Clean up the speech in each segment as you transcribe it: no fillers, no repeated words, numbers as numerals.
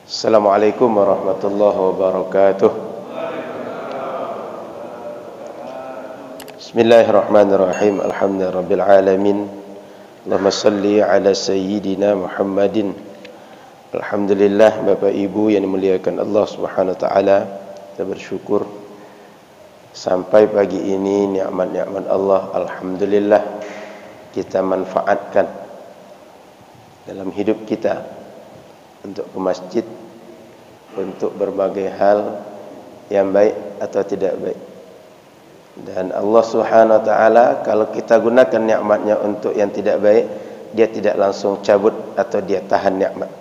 Assalamualaikum warahmatullahi wabarakatuh. Bismillahirrahmanirrahim. Alhamdulillahirabbil alamin. Allahumma shalli ala sayyidina Muhammadin. Alhamdulillah, Bapak Ibu yang dimuliakan Allah Subhanahu wa taala, kita bersyukur sampai pagi ini nikmat-nikmat Allah alhamdulillah kita manfaatkan dalam hidup kita untuk ke masjid, untuk berbagai hal yang baik atau tidak baik. Dan Allah Subhanahu wa taala kalau kita gunakan nikmatnya untuk yang tidak baik, dia tidak langsung cabut atau dia tahan nikmat,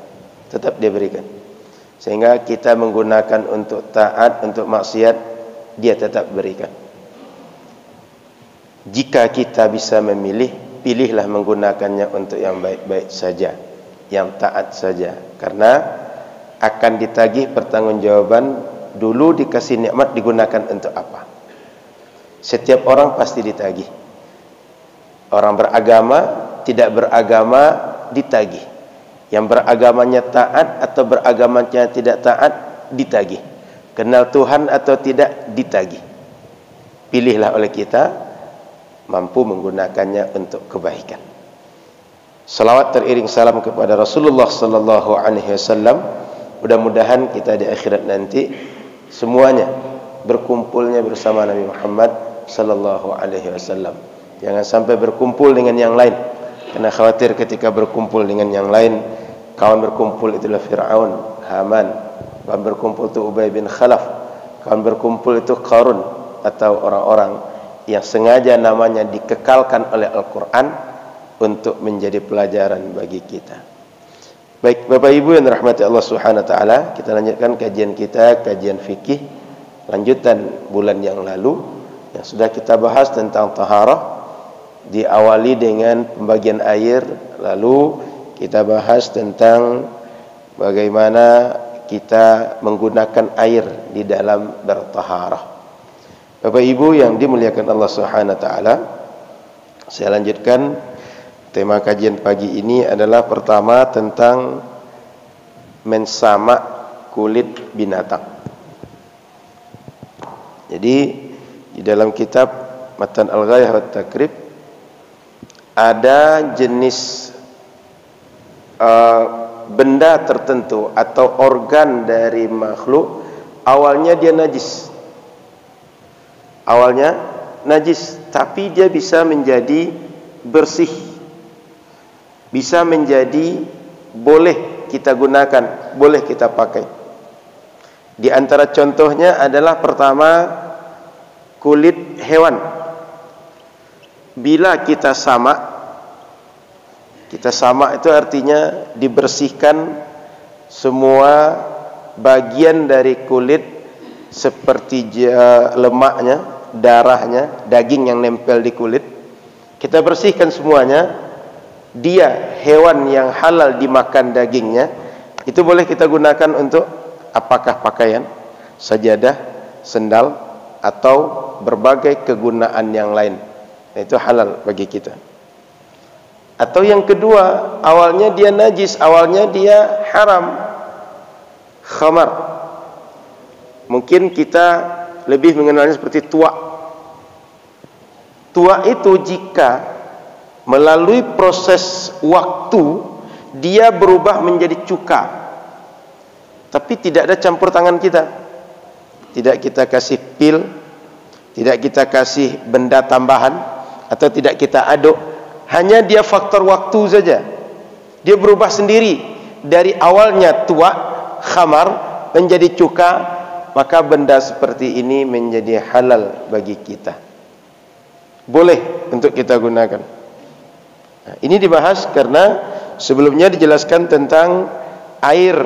tetap dia berikan. Sehingga kita menggunakan untuk taat, untuk maksiat, dia tetap berikan. Jika kita bisa memilih, pilihlah menggunakannya untuk yang baik-baik saja, yang taat saja, karena akan ditagih pertanggungjawaban. Dulu dikasih nikmat digunakan untuk apa? Setiap orang pasti ditagih. Orang beragama, tidak beragama ditagih. Yang beragamanya taat atau beragamanya tidak taat ditagih. Kenal Tuhan atau tidak ditagih. Pilihlah oleh kita mampu menggunakannya untuk kebaikan. Salawat teriring salam kepada Rasulullah sallallahu alaihi wasallam. Mudah-mudahan kita di akhirat nanti semuanya berkumpulnya bersama Nabi Muhammad sallallahu alaihi wasallam. Jangan sampai berkumpul dengan yang lain, karena khawatir ketika berkumpul dengan yang lain, kawan berkumpul itulah Fir'aun, Haman, kawan berkumpul itu Ubay bin Khalaf, kawan berkumpul itu Qarun, atau orang-orang yang sengaja namanya dikekalkan oleh Al-Quran untuk menjadi pelajaran bagi kita. Baik Bapak Ibu yang dirahmati Allah Subhanahu wa taala, kita lanjutkan kajian kita, kajian fikih lanjutan bulan yang lalu yang sudah kita bahas tentang taharah. Diawali dengan pembagian air, lalu kita bahas tentang bagaimana kita menggunakan air di dalam bertaharah. Bapak Ibu yang dimuliakan Allah Subhanahu wa taala, saya lanjutkan. Tema kajian pagi ini adalah pertama tentang mensamak kulit binatang. Jadi di dalam kitab Matan Al-Ghayah wa Takrib ada jenis benda tertentu atau organ dari makhluk awalnya dia najis. Awalnya najis, tapi dia bisa menjadi bersih. Bisa menjadi boleh kita gunakan, boleh kita pakai. Di antara contohnya adalah pertama kulit hewan. Bila kita samak itu artinya dibersihkan semua bagian dari kulit seperti lemaknya, darahnya, daging yang nempel di kulit. Kita bersihkan semuanya. Dia hewan yang halal dimakan dagingnya, itu boleh kita gunakan untuk apakah pakaian, sajadah, sendal, atau berbagai kegunaan yang lain. Itu halal bagi kita. Atau yang kedua, awalnya dia najis, awalnya dia haram, khamar. Mungkin kita lebih mengenalnya seperti tuak. Tuak itu jika melalui proses waktu dia berubah menjadi cuka, tapi tidak ada campur tangan kita. Tidak kita kasih pil, tidak kita kasih benda tambahan, atau tidak kita aduk. Hanya dia faktor waktu saja. Dia berubah sendiri dari awalnya tuak, khamar menjadi cuka. Maka benda seperti ini menjadi halal bagi kita, boleh untuk kita gunakan. Nah, ini dibahas karena sebelumnya dijelaskan tentang air.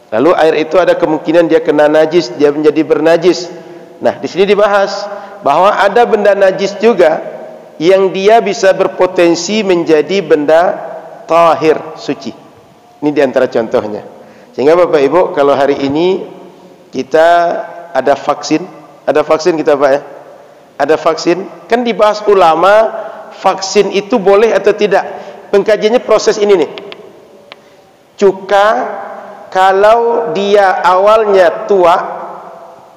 Lalu air itu ada kemungkinan dia kena najis, dia menjadi bernajis. Nah, di sini dibahas bahwa ada benda najis juga yang dia bisa berpotensi menjadi benda tahir, suci. Ini diantara contohnya. Sehingga Bapak Ibu, kalau hari ini kita ada vaksin kita Pak ya, ada vaksin, kan dibahas ulama vaksin itu boleh atau tidak. Pengkajiannya proses ini nih. Cuka kalau dia awalnya tua,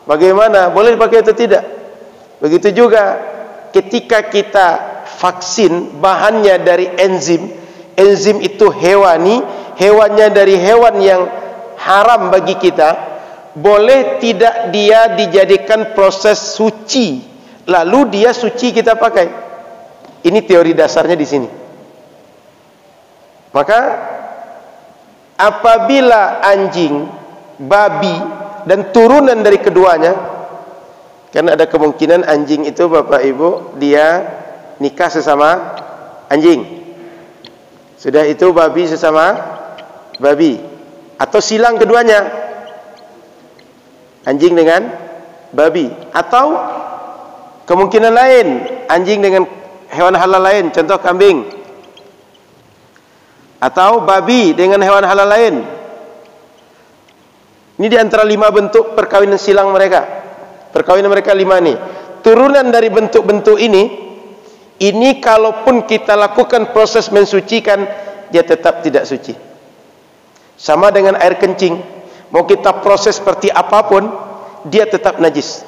bagaimana? Boleh dipakai atau tidak? Begitu juga ketika kita vaksin bahannya dari enzim. Enzim itu hewani, hewannya dari hewan yang haram bagi kita. Boleh tidak dia dijadikan proses suci, lalu dia suci kita pakai? Ini teori dasarnya di sini. Maka apabila anjing, babi dan turunan dari keduanya, kan ada kemungkinan anjing itu Bapak Ibu dia nikah sesama anjing. Sudah itu babi sesama babi, atau silang keduanya, anjing dengan babi, atau kemungkinan lain anjing dengan hewan halal lain, contoh kambing, atau babi dengan hewan halal lain. Ini di antara 5 bentuk perkawinan silang mereka. Perkawinan mereka 5 nih. Turunan dari bentuk-bentuk ini kalaupun kita lakukan proses mensucikan, dia tetap tidak suci. Sama dengan air kencing, mau kita proses seperti apapun, dia tetap najis.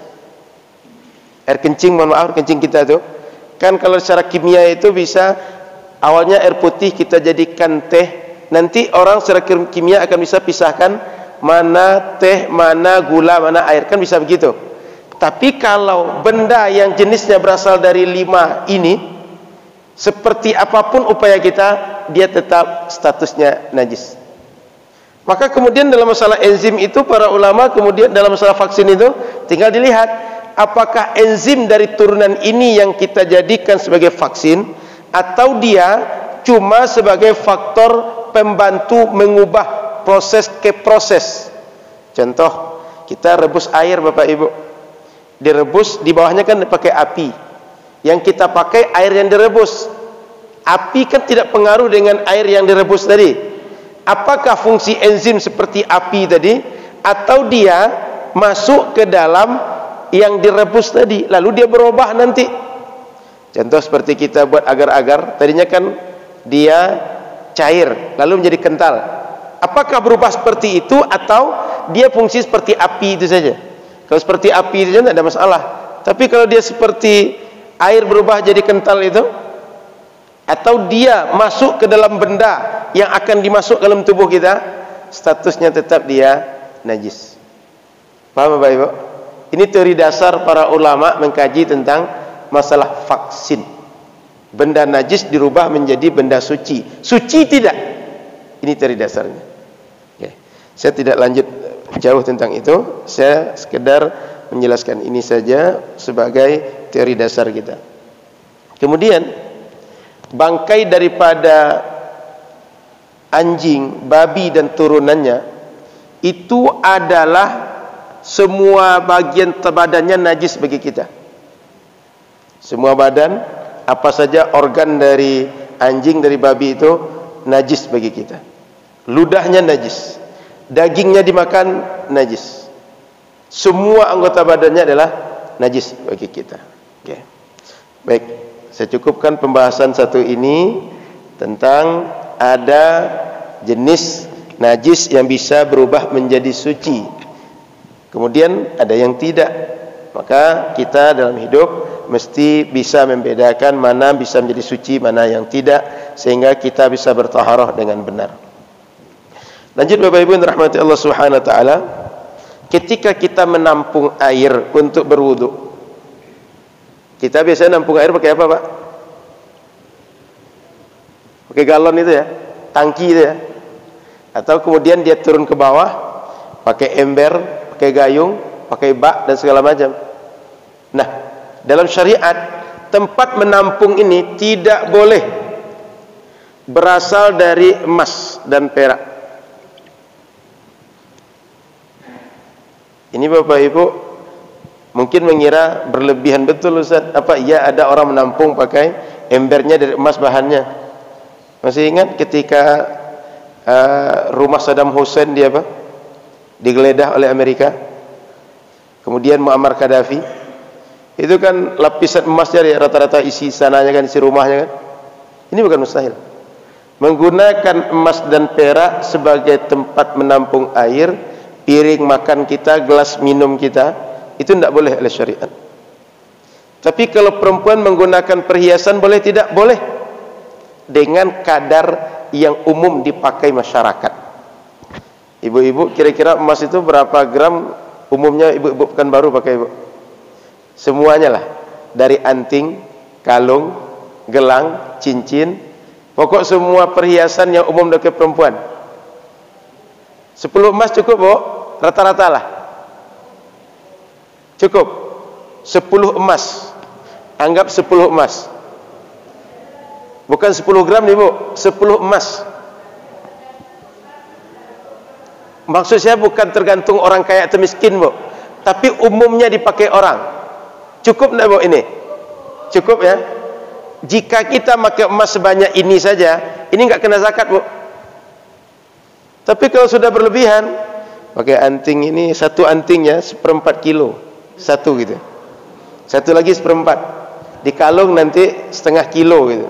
Air kencing, mohon maaf, kencing kita tuh kan kalau secara kimia itu bisa awalnya air putih kita jadikan teh, nanti orang secara kimia akan bisa pisahkan mana teh, mana gula, mana air, kan bisa begitu. Tapi kalau benda yang jenisnya berasal dari 5 ini, seperti apapun upaya kita, dia tetap statusnya najis. Maka kemudian dalam masalah enzim itu, para ulama kemudian dalam masalah vaksin itu tinggal dilihat apakah enzim dari turunan ini yang kita jadikan sebagai vaksin, atau dia cuma sebagai faktor pembantu mengubah proses ke proses. Contoh, kita rebus air Bapak Ibu, direbus, di bawahnya kan pakai api. Yang kita pakai air yang direbus. Api kan tidak pengaruh dengan air yang direbus tadi. Apakah fungsi enzim seperti api tadi, atau dia masuk ke dalam yang direbus tadi, lalu dia berubah nanti? Contoh seperti kita buat agar-agar, tadinya kan dia cair lalu menjadi kental. Apakah berubah seperti itu, atau dia fungsi seperti api itu saja? Kalau seperti api itu tidak ada masalah. Tapi kalau dia seperti air berubah jadi kental itu, atau dia masuk ke dalam benda yang akan dimasuk dalam tubuh kita, statusnya tetap dia najis. Paham Bapak Ibu? Ini teori dasar para ulama mengkaji tentang masalah vaksin. Benda najis dirubah menjadi benda suci. Suci tidak. Ini teori dasarnya. Oke. Saya tidak lanjut jauh tentang itu. Saya sekedar menjelaskan ini saja sebagai teori dasar kita. Kemudian bangkai daripada anjing, babi dan turunannya itu adalah semua bagian badannya najis bagi kita. Semua badan, apa saja organ dari anjing, dari babi itu najis bagi kita. Ludahnya najis, dagingnya dimakan najis, semua anggota badannya adalah najis bagi kita. Oke. Baik, saya cukupkan pembahasan satu ini tentang ada jenis najis yang bisa berubah menjadi suci, kemudian ada yang tidak. Maka kita dalam hidup mesti bisa membedakan mana bisa menjadi suci, mana yang tidak, sehingga kita bisa bertaharah dengan benar. Lanjut Bapak Ibu yang dirahmati Allah Subhanahu wa taala, ketika kita menampung air untuk berwudu, kita biasanya nampung air pakai apa, Pak? Pakai galon itu ya, tangki itu ya. Atau kemudian dia turun ke bawah pakai ember, pakai gayung, pakai bak dan segala macam. Nah, dalam syariat tempat menampung ini tidak boleh berasal dari emas dan perak. Ini Bapak Ibu mungkin mengira berlebihan, betul Ustaz. Apa iya ada orang menampung pakai embernya dari emas bahannya? Masih ingat ketika rumah Saddam Hussein digeledah oleh Amerika, kemudian Muammar Gaddafi, itu kan lapisan emas dari rata-rata isi sananya kan, isi rumahnya kan. Ini bukan mustahil. menggunakan emas dan perak sebagai tempat menampung air, piring makan kita, gelas minum kita, itu tidak boleh oleh syariat. Tapi kalau perempuan menggunakan perhiasan boleh tidak? Boleh, dengan kadar yang umum dipakai masyarakat. Ibu-ibu, kira-kira emas itu berapa gram umumnya ibu-ibu Pekanbaru pakai, ibu? Semuanya lah, dari anting, kalung, gelang, cincin, pokok semua perhiasan yang umum dipakai perempuan. 10 emas cukup, Bu? Rata-rata lah cukup. 10 emas, anggap 10 emas, bukan 10 gram nih, Bu, 10 emas. Maksud saya bukan tergantung orang kaya atau miskin, Bu, tapi umumnya dipakai orang. Cukup enggak, Bu, ini? Cukup ya? Jika kita pakai emas sebanyak ini saja, ini enggak kena zakat, Bu. Tapi kalau sudah berlebihan, pakai anting ini, satu antingnya 1/4 kilo, satu gitu. Satu lagi 1/4. Di kalung nanti 1/2 kilo gitu.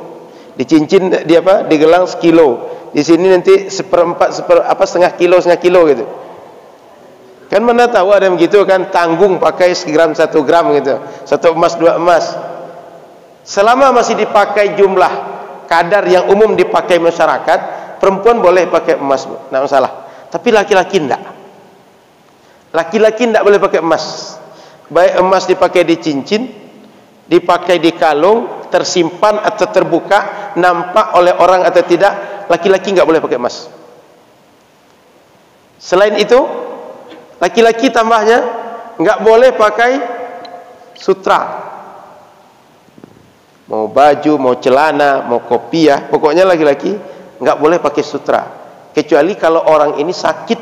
Di cincin, di apa? Di gelang 1 kilo. Di sini nanti 1/4, 1/2 kilo, 1/2 kilo gitu. Kan mana tahu ada yang begitu kan, tanggung pakai 1 gram 1 gram gitu. 1 emas 2 emas. Selama masih dipakai jumlah kadar yang umum dipakai masyarakat, perempuan boleh pakai emas, tidak masalah. Tapi laki-laki tidak. Laki-laki tidak boleh pakai emas. Baik emas dipakai di cincin, dipakai di kalung, tersimpan atau terbuka, nampak oleh orang atau tidak, laki-laki nggak boleh pakai emas. Selain itu, laki-laki tambahnya nggak boleh pakai sutra. Mau baju, mau celana, mau kopiah, pokoknya laki-laki nggak boleh pakai sutra. Kecuali kalau orang ini sakit,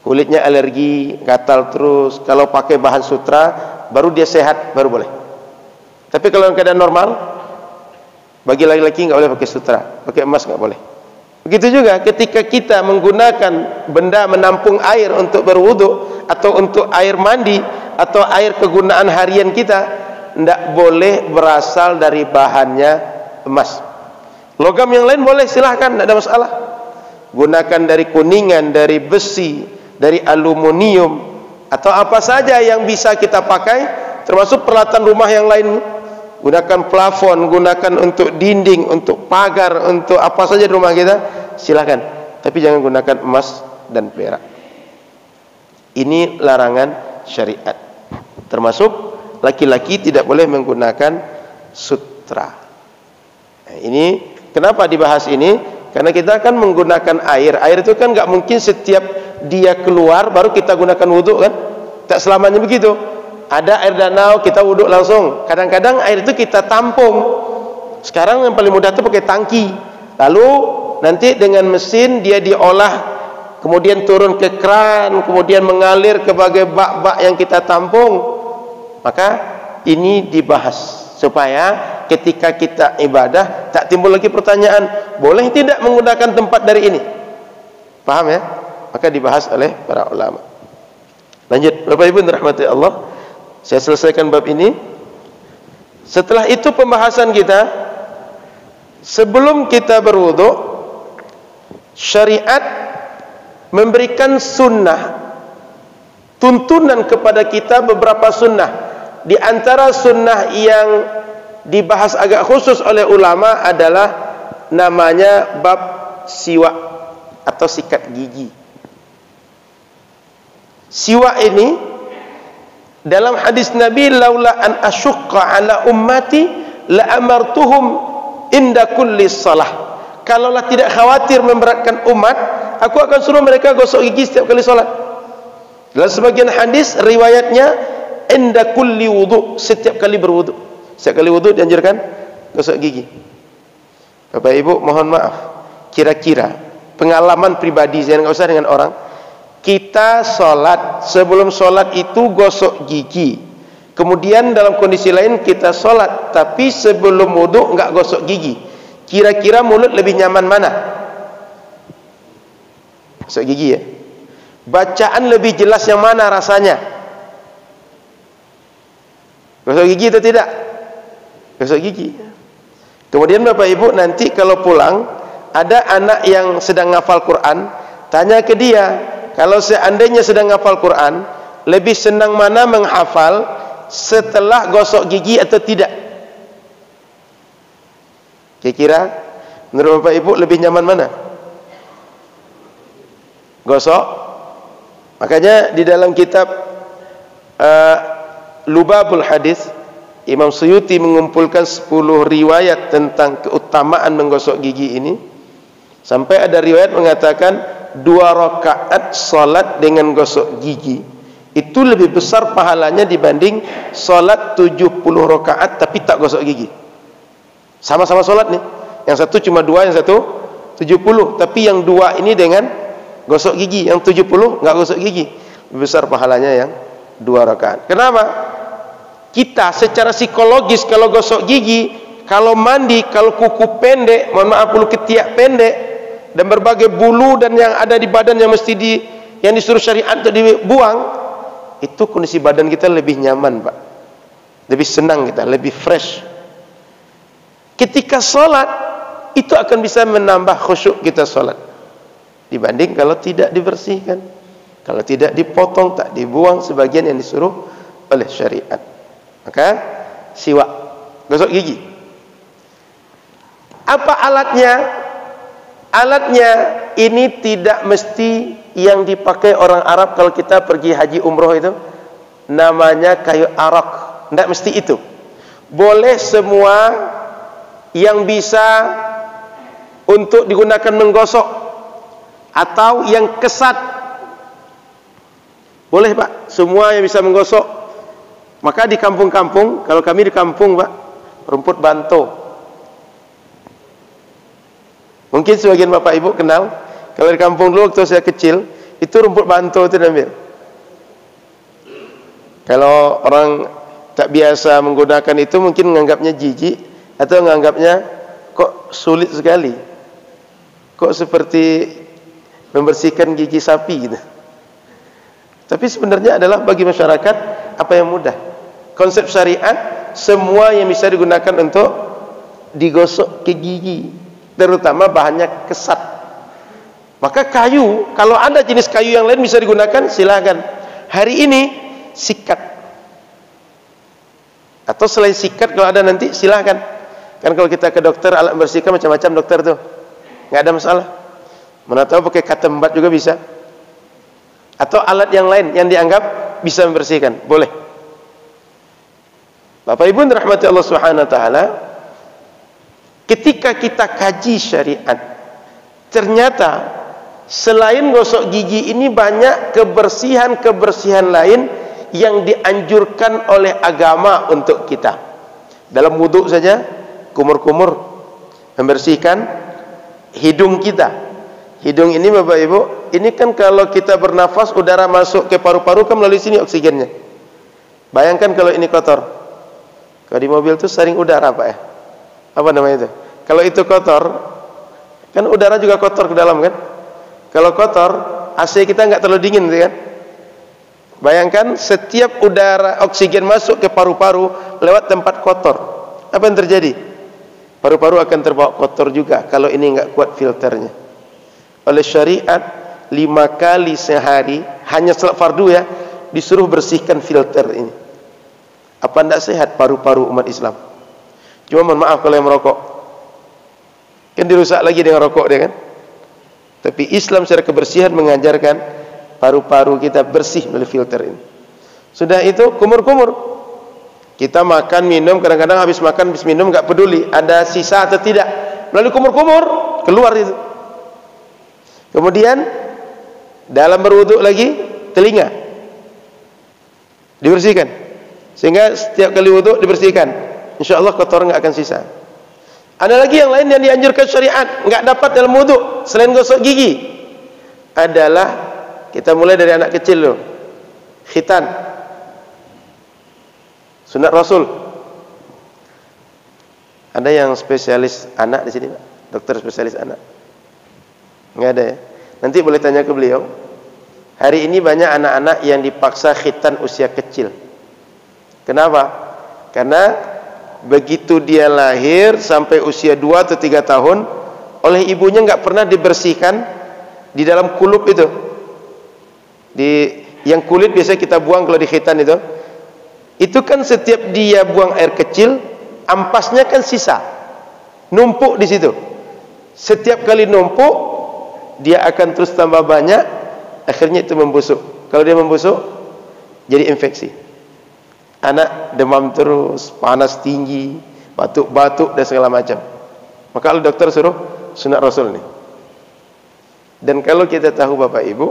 kulitnya alergi, gatal terus, kalau pakai bahan sutra baru dia sehat, baru boleh. Tapi kalau yang keadaan normal, bagi laki-laki nggak boleh pakai sutra, pakai emas nggak boleh. Begitu juga ketika kita menggunakan benda menampung air untuk berwudu atau untuk air mandi atau air kegunaan harian kita, tidak boleh berasal dari bahannya emas. Logam yang lain boleh, silahkan, tidak ada masalah. Gunakan dari kuningan, dari besi, dari aluminium, atau apa saja yang bisa kita pakai, termasuk peralatan rumah yang lain. Gunakan plafon, gunakan untuk dinding, untuk pagar, untuk apa saja di rumah kita, silakan. Tapi jangan gunakan emas dan perak. Ini larangan syariat. Termasuk laki-laki tidak boleh menggunakan sutra. Nah, ini kenapa dibahas ini? Karena kita akan menggunakan air. Air itu kan nggak mungkin setiap dia keluar baru kita gunakan wudhu kan? Tak selamanya begitu. Ada air danau kita wudhu langsung. Kadang-kadang air itu kita tampung. Sekarang yang paling mudah itu pakai tangki. Lalu nanti dengan mesin dia diolah, kemudian turun ke kran, kemudian mengalir ke berbagai bak-bak yang kita tampung. Maka ini dibahas supaya ketika kita ibadah tak timbul lagi pertanyaan, boleh tidak menggunakan tempat dari ini? Paham ya? Maka dibahas oleh para ulama. Lanjut, Bapak Ibu dirahmati Allah. Saya selesaikan bab ini. Setelah itu pembahasan kita, sebelum kita berwudu, syariat memberikan sunnah, tuntunan kepada kita beberapa sunnah. Di antara sunnah yang dibahas agak khusus oleh ulama adalah namanya bab siwak atau sikat gigi. Siwak ini dalam hadis Nabi, laula an asyqa ala ummati la amartuhum inda kulli salah. Kalaulah tidak khawatir memberatkan umat, aku akan suruh mereka gosok gigi setiap kali salat. Dalam sebagian hadis riwayatnya inda kulli wudu, setiap kali berwudu. Setiap kali wudu dianjurkan gosok gigi. Bapak Ibu mohon maaf, kira-kira pengalaman pribadi, saya enggak usah dengan orang. Kita sholat, sebelum sholat itu gosok gigi. Kemudian dalam kondisi lain kita sholat, tapi sebelum wudu enggak gosok gigi. Kira-kira mulut lebih nyaman mana? Gosok gigi ya. Bacaan lebih jelas yang mana rasanya? Gosok gigi atau tidak? Gosok gigi. Kemudian Bapak Ibu nanti kalau pulang, ada anak yang sedang ngafal Quran, tanya ke dia, kalau seandainya sedang ngafal Quran, lebih senang mana menghafal setelah gosok gigi atau tidak? Kira-kira menurut Bapak Ibu lebih nyaman mana? Gosok. Makanya di dalam kitab Lubabul Hadis, Imam Suyuti mengumpulkan 10 riwayat tentang keutamaan menggosok gigi ini. Sampai ada riwayat mengatakan 2 rakaat salat dengan gosok gigi itu lebih besar pahalanya dibanding salat 70 rakaat tapi tak gosok gigi. Sama-sama salat nih. Yang satu cuma 2, yang satu 70. Tapi yang 2 ini dengan gosok gigi, yang 70 enggak gosok gigi. Lebih besar pahalanya yang 2 rakaat. Kenapa? Kita secara psikologis kalau gosok gigi, kalau mandi, kalau kuku pendek, mohon maaf bulu ketiak pendek dan berbagai bulu dan yang ada di badan yang mesti yang disuruh syariat untuk dibuang, itu kondisi badan kita lebih nyaman, Pak. Lebih senang kita, lebih fresh. Ketika sholat, itu akan bisa menambah khusyuk kita sholat dibanding kalau tidak dibersihkan, kalau tidak dipotong, tak dibuang sebagian yang disuruh oleh syariat. Maka siwak, gosok gigi. Apa alatnya? Alatnya ini tidak mesti yang dipakai orang Arab kalau kita pergi haji umroh itu, namanya kayu arak. Tidak mesti itu. Boleh semua yang bisa untuk digunakan menggosok atau yang kesat. Boleh, Pak, semua yang bisa menggosok. Maka di kampung-kampung, kalau kami di kampung, Pak, rumput banto. Mungkin sebagian Bapak Ibu kenal. Kalau di kampung dulu waktu saya kecil, itu rumput banto itu diambil. Kalau orang tak biasa menggunakan itu mungkin menganggapnya jijik atau menganggapnya kok sulit sekali. Kok seperti membersihkan gigi sapi gitu. Tapi sebenarnya adalah bagi masyarakat apa yang mudah. Konsep syariat, semua yang bisa digunakan untuk digosok ke gigi, terutama bahannya kesat. Maka kayu, kalau ada jenis kayu yang lain bisa digunakan, silakan. Hari ini sikat, atau selain sikat kalau ada nanti silakan. Kan kalau kita ke dokter, alat membersihkan macam-macam dokter tuh, nggak ada masalah. Mana tahu pakai katembat juga bisa, atau alat yang lain yang dianggap bisa membersihkan, boleh. Bapak Ibu rahmati Allah Subhanahu wa taala, ketika kita kaji syariat, ternyata selain gosok gigi ini banyak kebersihan-kebersihan lain yang dianjurkan oleh agama untuk kita. Dalam wudhu saja, kumur-kumur, membersihkan hidung kita. Hidung ini Bapak Ibu, ini kan kalau kita bernafas, udara masuk ke paru-paru kan melalui sini oksigennya. Bayangkan kalau ini kotor. Kalau di mobil itu saring udara, Pak ya. Apa namanya itu? Kalau itu kotor, kan udara juga kotor ke dalam kan? Kalau kotor, AC kita nggak terlalu dingin kan? Bayangkan setiap udara oksigen masuk ke paru-paru lewat tempat kotor, apa yang terjadi? Paru-paru akan terbawa kotor juga kalau ini nggak kuat filternya. Oleh syariat 5 kali sehari, hanya salat fardu ya, disuruh bersihkan filter ini. Apa tidak sehat paru-paru umat Islam? Cuma mohon maaf kalau yang merokok, kan dirusak lagi dengan rokok dia kan. Tapi Islam secara kebersihan mengajarkan paru-paru kita bersih melalui filter ini. Sudah itu kumur-kumur. Kita makan, minum, kadang-kadang habis makan, habis minum nggak peduli ada sisa atau tidak, melalui kumur-kumur keluar itu. Kemudian dalam berwudu lagi, telinga dibersihkan. Sehingga setiap kali wudu dibersihkan, insya Allah kotor nggak akan sisa. Ada lagi yang lain yang dianjurkan syariat, nggak dapat dalam wudu selain gosok gigi, adalah kita mulai dari anak kecil loh, khitan, sunat Rasul. Ada yang spesialis anak di sini, Pak? Dokter spesialis anak? Nggak ada ya? Nanti boleh tanya ke beliau. Hari ini banyak anak-anak yang dipaksa khitan usia kecil. Kenapa? Karena begitu dia lahir sampai usia 2 atau 3 tahun, oleh ibunya nggak pernah dibersihkan di dalam kulup itu. Yang kulit biasanya kita buang kalau di khitan itu kan setiap dia buang air kecil, ampasnya kan sisa, numpuk di situ. Setiap kali numpuk, dia akan terus tambah banyak, akhirnya itu membusuk. Kalau dia membusuk, jadi infeksi. Anak demam terus, panas tinggi, batuk-batuk dan segala macam. Maka kalau dokter suruh sunat Rasul nih. Dan kalau kita tahu Bapak Ibu,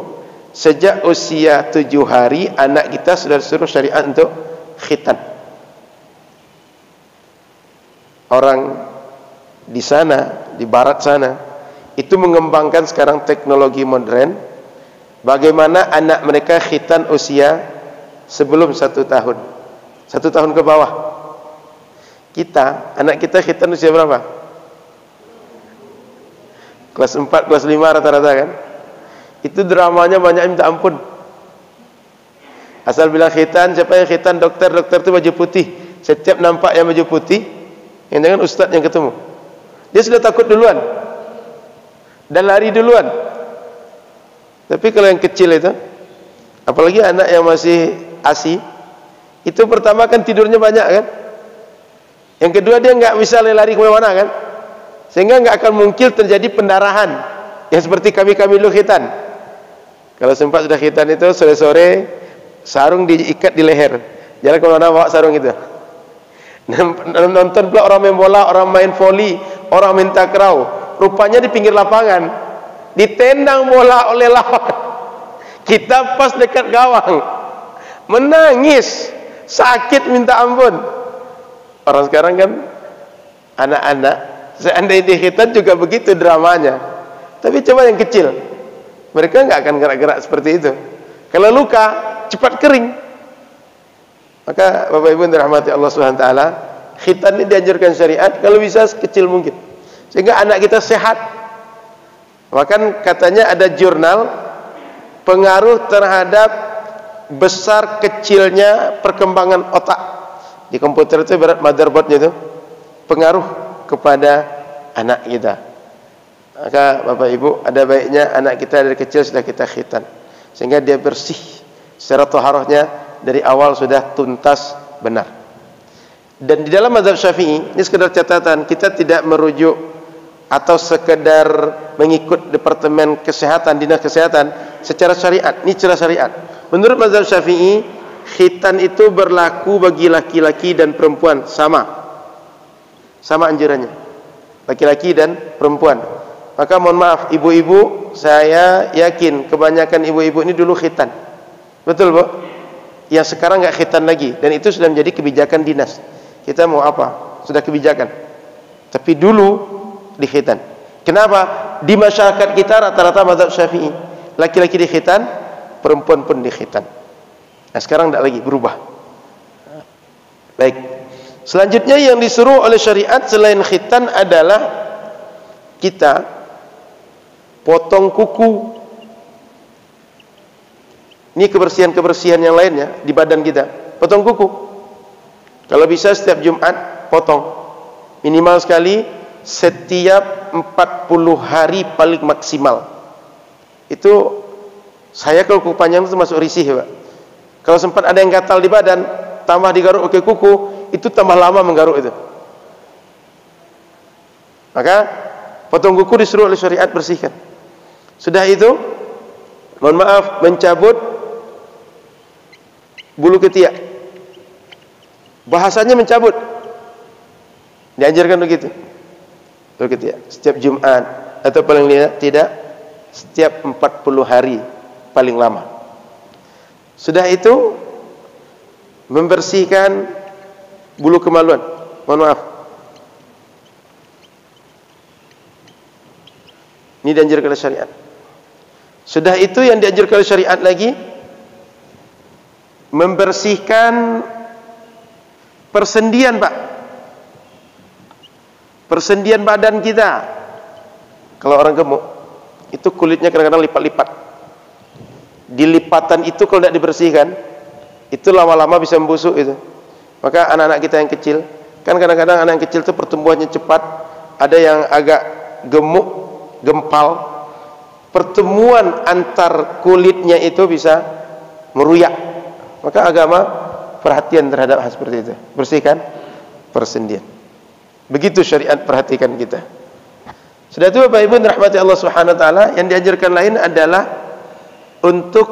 sejak usia 7 hari anak kita sudah disuruh syariat untuk khitan. Orang di sana, di barat sana, itu mengembangkan sekarang teknologi modern, bagaimana anak mereka khitan usia sebelum 1 tahun, 1 tahun ke bawah. Anak kita khitan usia berapa? Kelas 4, kelas 5 rata-rata kan. Itu dramanya banyak minta ampun. Asal bilang khitan, siapa yang khitan? Dokter itu baju putih. Setiap nampak yang baju putih, yang dengan ustaz yang ketemu, dia sudah takut duluan dan lari duluan. Tapi kalau yang kecil itu, apalagi anak yang masih ASI, itu pertama kan tidurnya banyak kan. Yang kedua dia nggak bisa lari kemana-mana kan, sehingga nggak akan mungkin terjadi pendarahan yang seperti kami dulu khitan. Kalau sempat sudah khitan itu sore-sore sarung diikat di leher, jalan kemana-mana bawa sarung itu. Nonton pula orang main bola, orang main voli, orang main takraw, rupanya di pinggir lapangan ditendang bola oleh lawan. Kita pas dekat gawang menangis, sakit minta ampun. Orang sekarang kan anak-anak seandainya di khitan juga begitu dramanya. Tapi coba yang kecil, mereka nggak akan gerak-gerak seperti itu. Kalau luka cepat kering. Maka Bapak Ibu dirahmati Allah Subhanahu wa taala, khitan ini dianjurkan syariat kalau bisa sekecil mungkin, sehingga anak kita sehat. Bahkan katanya ada jurnal pengaruh terhadap besar kecilnya perkembangan otak. Di komputer itu ibarat motherboardnya itu pengaruh kepada anak kita. Maka Bapak Ibu, ada baiknya anak kita dari kecil sudah kita khitan, sehingga dia bersih secara taharahnya dari awal sudah tuntas benar. Dan di dalam mazhab Syafi'i, ini sekedar catatan, kita tidak merujuk atau sekedar mengikut departemen kesehatan, dinas kesehatan secara syariat. Ini secara syariat. Menurut mazhab Syafi'i, khitan itu berlaku bagi laki-laki dan perempuan sama anjurannya, laki-laki dan perempuan. Maka mohon maaf ibu-ibu, saya yakin kebanyakan ibu-ibu ini dulu khitan, betul Bu? Yang sekarang nggak khitan lagi, dan itu sudah menjadi kebijakan dinas. Kita mau apa? Sudah kebijakan. Tapi dulu di khitan. Kenapa? Di masyarakat kita rata-rata mazhab Syafi'i, laki-laki di khitan, perempuan pun di khitan. Nah sekarang tidak lagi, berubah. Baik. Selanjutnya yang disuruh oleh syariat selain khitan adalah kita potong kuku. Ini kebersihan-kebersihan yang lainnya di badan kita. Potong kuku. Kalau bisa setiap Jumat potong. Minimal sekali setiap 40 hari paling maksimal. Itu saya kalau kuku panjang itu masuk risih Pak. Kalau sempat ada yang gatal di badan, tambah digaruk pakai kuku, itu tambah lama menggaruk itu. Maka potong kuku disuruh oleh syariat bersihkan. Sudah itu, mohon maaf, mencabut bulu ketiak. Bahasanya mencabut, dianjurkan begitu. Bulu ketiak setiap Jumat atau paling tidak setiap 40 hari paling lama. Sudah itu membersihkan bulu kemaluan. Mohon maaf, ini dianjurkan oleh syariat. Sudah itu yang dianjurkan oleh syariat lagi, membersihkan persendian Pak, persendian badan kita. Kalau orang gemuk itu kulitnya kadang-kadang lipat-lipat. Di lipatan itu kalau tidak dibersihkan, itu lama-lama bisa membusuk itu. Maka anak-anak kita yang kecil, kan kadang-kadang anak yang kecil itu pertumbuhannya cepat, ada yang agak gemuk, gempal, pertemuan antar kulitnya itu bisa meruyak. Maka agama perhatian terhadap hal seperti itu. Bersihkan persendian. Begitu syariat perhatikan kita. Sudah itu Bapak Ibu rahmati Allah Subhanahu wa taala, yang diajarkan lain adalah untuk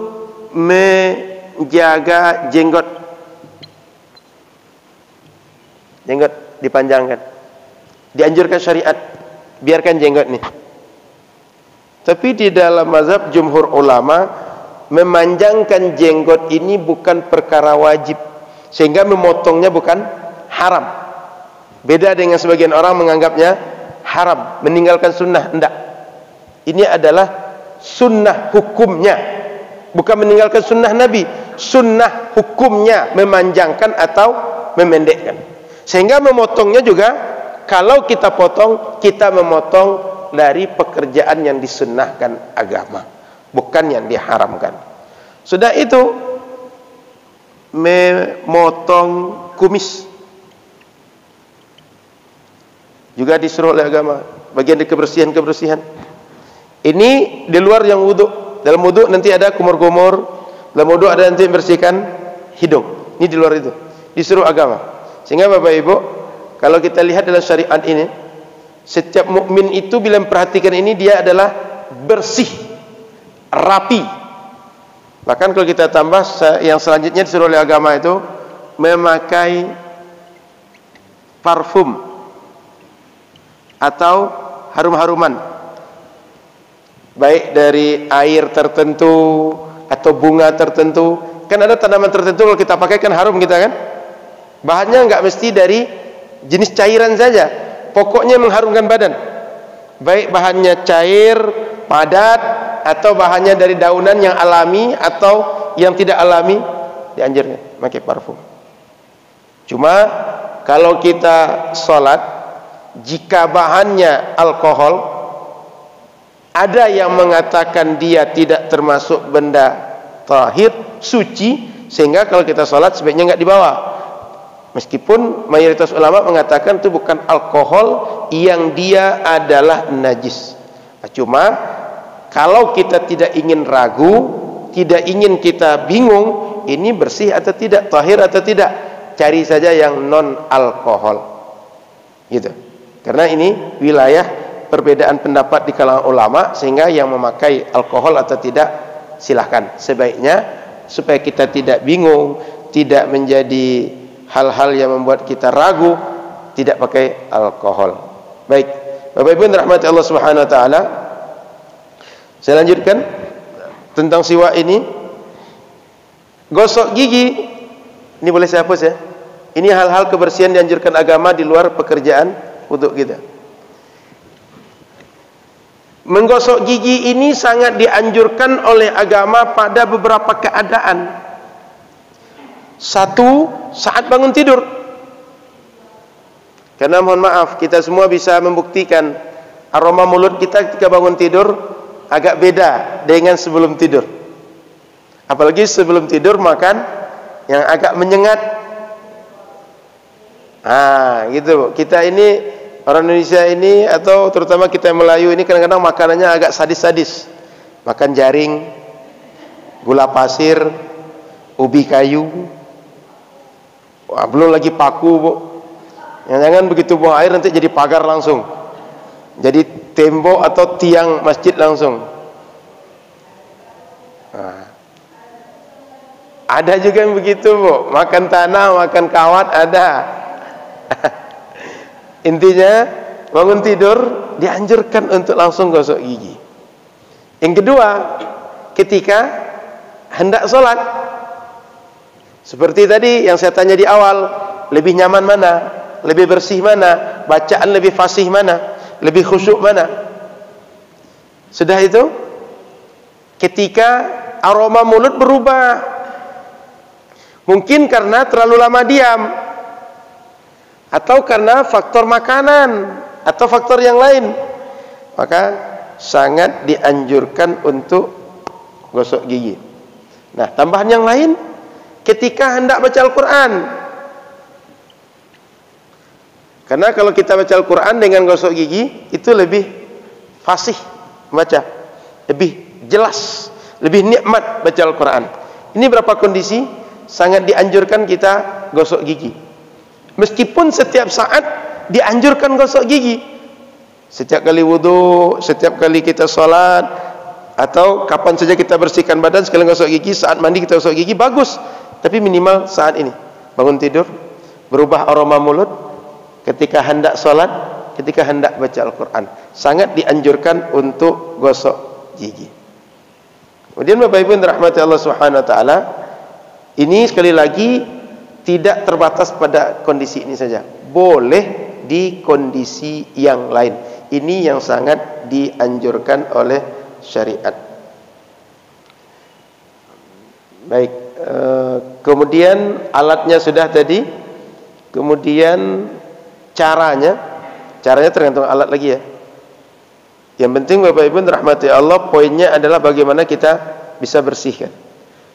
menjaga jenggot. Jenggot dipanjangkan. Dianjurkan syariat, biarkan jenggot nih. Tapi di dalam mazhab jumhur ulama, memanjangkan jenggot ini bukan perkara wajib, sehingga memotongnya bukan haram. Beda dengan sebagian orang menganggapnya haram, meninggalkan sunnah. Enggak. Ini adalah sunnah hukumnya, bukan meninggalkan sunnah Nabi. Sunnah hukumnya memanjangkan atau memendekkan. Sehingga memotongnya juga, kalau kita potong, kita memotong dari pekerjaan yang disunnahkan agama, bukan yang diharamkan. Sudah itu, memotong kumis juga disuruh oleh agama, bagian dari kebersihan-kebersihan. Ini di luar yang wudu. Dalam wudu nanti ada kumur-kumur, dalam wudu ada nanti membersihkan hidung. Ini di luar itu, disuruh agama. Sehingga Bapak Ibu, kalau kita lihat dalam syariat ini, setiap mukmin itu bila memperhatikan ini, dia adalah bersih, rapi. Bahkan kalau kita tambah yang selanjutnya disuruh oleh agama itu memakai parfum atau harum-haruman, baik dari air tertentu atau bunga tertentu. Kan ada tanaman tertentu kalau kita pakai kan harum kita kan. Bahannya enggak mesti dari jenis cairan saja, pokoknya mengharumkan badan. Baik bahannya cair, padat, atau bahannya dari daunan yang alami atau yang tidak alami, dianjurkan pakai parfum. Cuma kalau kita sholat, jika bahannya alkohol, ada yang mengatakan dia tidak termasuk benda tahir, suci, sehingga kalau kita sholat sebaiknya enggak dibawa. Meskipun mayoritas ulama mengatakan itu bukan alkohol, yang dia adalah najis. Cuma kalau kita tidak ingin ragu, tidak ingin kita bingung, ini bersih atau tidak, tahir atau tidak, cari saja yang non alkohol, gitu. Karena ini wilayah perbedaan pendapat di kalangan ulama, sehingga yang memakai alkohol atau tidak silahkan. Sebaiknya supaya kita tidak bingung, tidak menjadi hal-hal yang membuat kita ragu, tidak pakai alkohol. Baik, Bapak Ibu rahmati Allah Subhanahu wa taala, saya lanjutkan tentang siwak ini. Gosok gigi ini boleh saya hapus ya. Ini hal-hal kebersihan dianjurkan agama di luar pekerjaan untuk kita. Menggosok gigi ini sangat dianjurkan oleh agama pada beberapa keadaan. Satu, saat bangun tidur. Karena mohon maaf, kita semua bisa membuktikan aroma mulut kita ketika bangun tidur agak beda dengan sebelum tidur. Apalagi sebelum tidur makan yang agak menyengat. Gitu. Kita ini orang Indonesia ini, atau terutama kita yang Melayu ini, kadang-kadang makanannya agak sadis-sadis. Makan jaring, gula pasir, ubi kayu. Wah, belum lagi paku, Bu. Jangan begitu buang air nanti jadi pagar langsung, jadi tembok atau tiang masjid langsung. Ada juga yang begitu, Bu. Makan tanah, makan kawat ada. Intinya bangun tidur dianjurkan untuk langsung gosok gigi. Yang kedua, ketika hendak sholat. Seperti tadi yang saya tanya di awal, lebih nyaman mana? Lebih bersih mana? Bacaan lebih fasih mana? Lebih khusyuk mana? Sudah itu, ketika aroma mulut berubah, mungkin karena terlalu lama diam, atau karena faktor makanan, atau faktor yang lain, maka sangat dianjurkan untuk gosok gigi. Nah, tambahan yang lain, ketika hendak baca Al-Quran. Karena kalau kita baca Al-Quran dengan gosok gigi, itu lebih fasih baca, lebih jelas, lebih nikmat baca Al-Quran. Ini berapa kondisi sangat dianjurkan kita gosok gigi. Meskipun setiap saat dianjurkan gosok gigi, setiap kali wudu, setiap kali kita sholat, atau kapan saja kita bersihkan badan sekali gosok gigi, saat mandi kita gosok gigi, bagus. Tapi minimal saat ini, bangun tidur, berubah aroma mulut, ketika hendak sholat, ketika hendak baca Al-Quran, sangat dianjurkan untuk gosok gigi. Kemudian Bapak Ibu yang dirahmati Allah Subhanahu wa taala, ini sekali lagi tidak terbatas pada kondisi ini saja. Boleh di kondisi yang lain. Ini yang sangat dianjurkan oleh syariat. Baik, kemudian alatnya sudah tadi. Kemudian caranya tergantung alat lagi ya. Yang penting Bapak Ibu rahmati Allah, poinnya adalah bagaimana kita bisa bersihkan.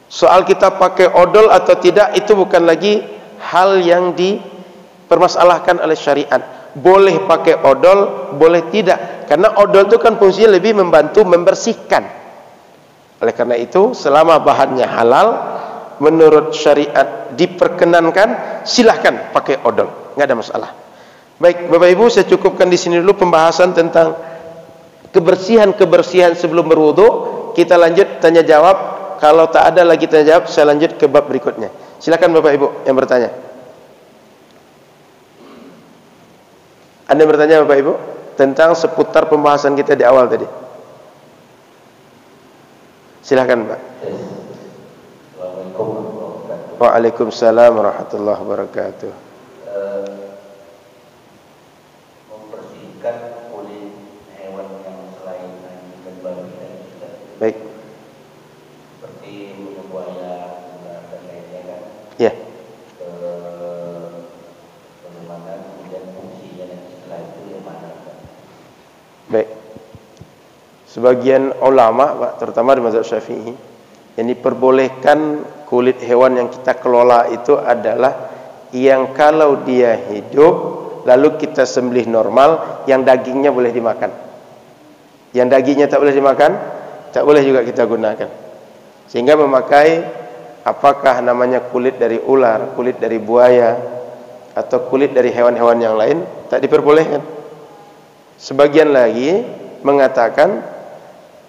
Soal kita pakai odol atau tidak, itu bukan lagi hal yang dipermasalahkan oleh syariat. Boleh pakai odol, boleh tidak. Karena odol itu kan fungsinya lebih membantu membersihkan. Oleh karena itu, selama bahannya halal, menurut syariat diperkenankan, silahkan pakai odol, nggak ada masalah. Baik, Bapak Ibu, saya cukupkan di sini dulu pembahasan tentang kebersihan sebelum berwudu. Kita lanjut tanya jawab. Kalau tak ada lagi tanya jawab, saya lanjut ke bab berikutnya. Silakan Bapak Ibu yang bertanya. Anda bertanya Bapak Ibu tentang seputar pembahasan kita di awal tadi. Silakan Pak. Waalaikumsalam warahmatullahi wabarakatuh. Membersihkan kulit hewan yang selain anjing dan babi dan juga. Baik. Seperti buaya dan lainnya kan. Ya. Bagaimana kemudian fungsinya dan setelah itu yang mana? Baik. Sebagian ulama, Pak, terutama di mazhab Syafi'i, yang diperbolehkan kulit hewan yang kita kelola itu adalah yang kalau dia hidup lalu kita sembelih normal, yang dagingnya boleh dimakan. Yang dagingnya tak boleh dimakan, tak boleh juga kita gunakan. Sehingga memakai apakah namanya kulit dari ular, kulit dari buaya, atau kulit dari hewan-hewan yang lain, tak diperbolehkan. Sebagian lagi mengatakan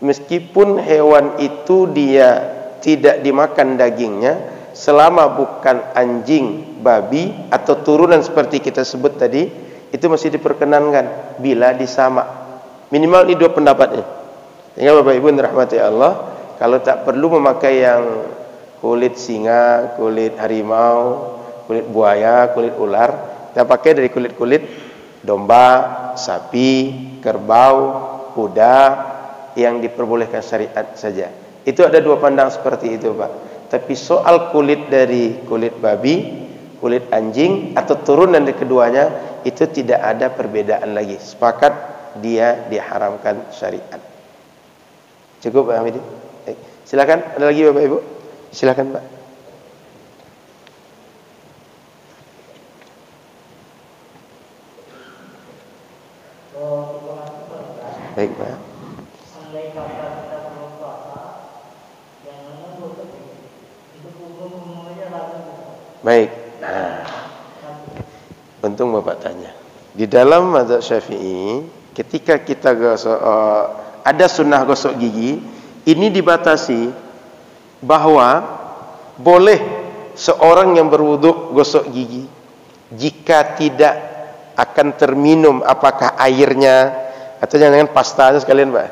meskipun hewan itu dia tidak dimakan dagingnya, selama bukan anjing, babi, atau turunan seperti kita sebut tadi, itu masih diperkenankan bila disamak. Minimal ini dua pendapatnya. Sehingga Bapak Ibu dirahmati Allah, kalau tak perlu memakai yang kulit singa, kulit harimau, kulit buaya, kulit ular, kita pakai dari kulit-kulit domba, sapi, kerbau, kuda, yang diperbolehkan syariat saja. Itu ada dua pandang seperti itu, Pak. Tapi soal kulit dari kulit babi, kulit anjing, atau turunan dari keduanya, itu tidak ada perbedaan lagi. Sepakat dia diharamkan syariat. Cukup Pak Hamidi? Silakan, ada lagi Bapak Ibu? Silakan Pak. Baik Pak. Baik. Nah, untung Bapak tanya. Di dalam mazhab Syafi'i, ketika kita ada sunnah gosok gigi, ini dibatasi bahwa boleh seorang yang berwudu gosok gigi jika tidak akan terminum apakah airnya atau jangan pastanya sekalian, Pak.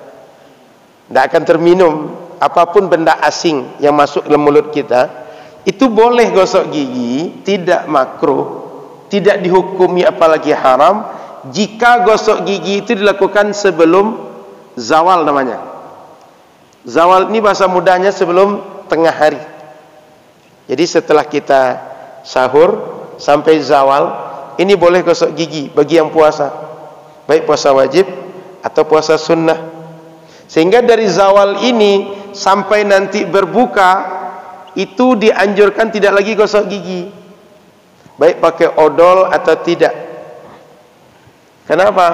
Tidak akan terminum apapun benda asing yang masuk ke dalam mulut kita. Itu boleh gosok gigi, tidak makruh, tidak dihukumi apalagi haram jika gosok gigi itu dilakukan sebelum zawal namanya. Zawal ini bahasa mudahnya sebelum tengah hari. Jadi setelah kita sahur sampai zawal, ini boleh gosok gigi bagi yang puasa, baik puasa wajib atau puasa sunnah. Sehingga dari zawal ini sampai nanti berbuka, itu dianjurkan tidak lagi gosok gigi, baik pakai odol atau tidak. Kenapa?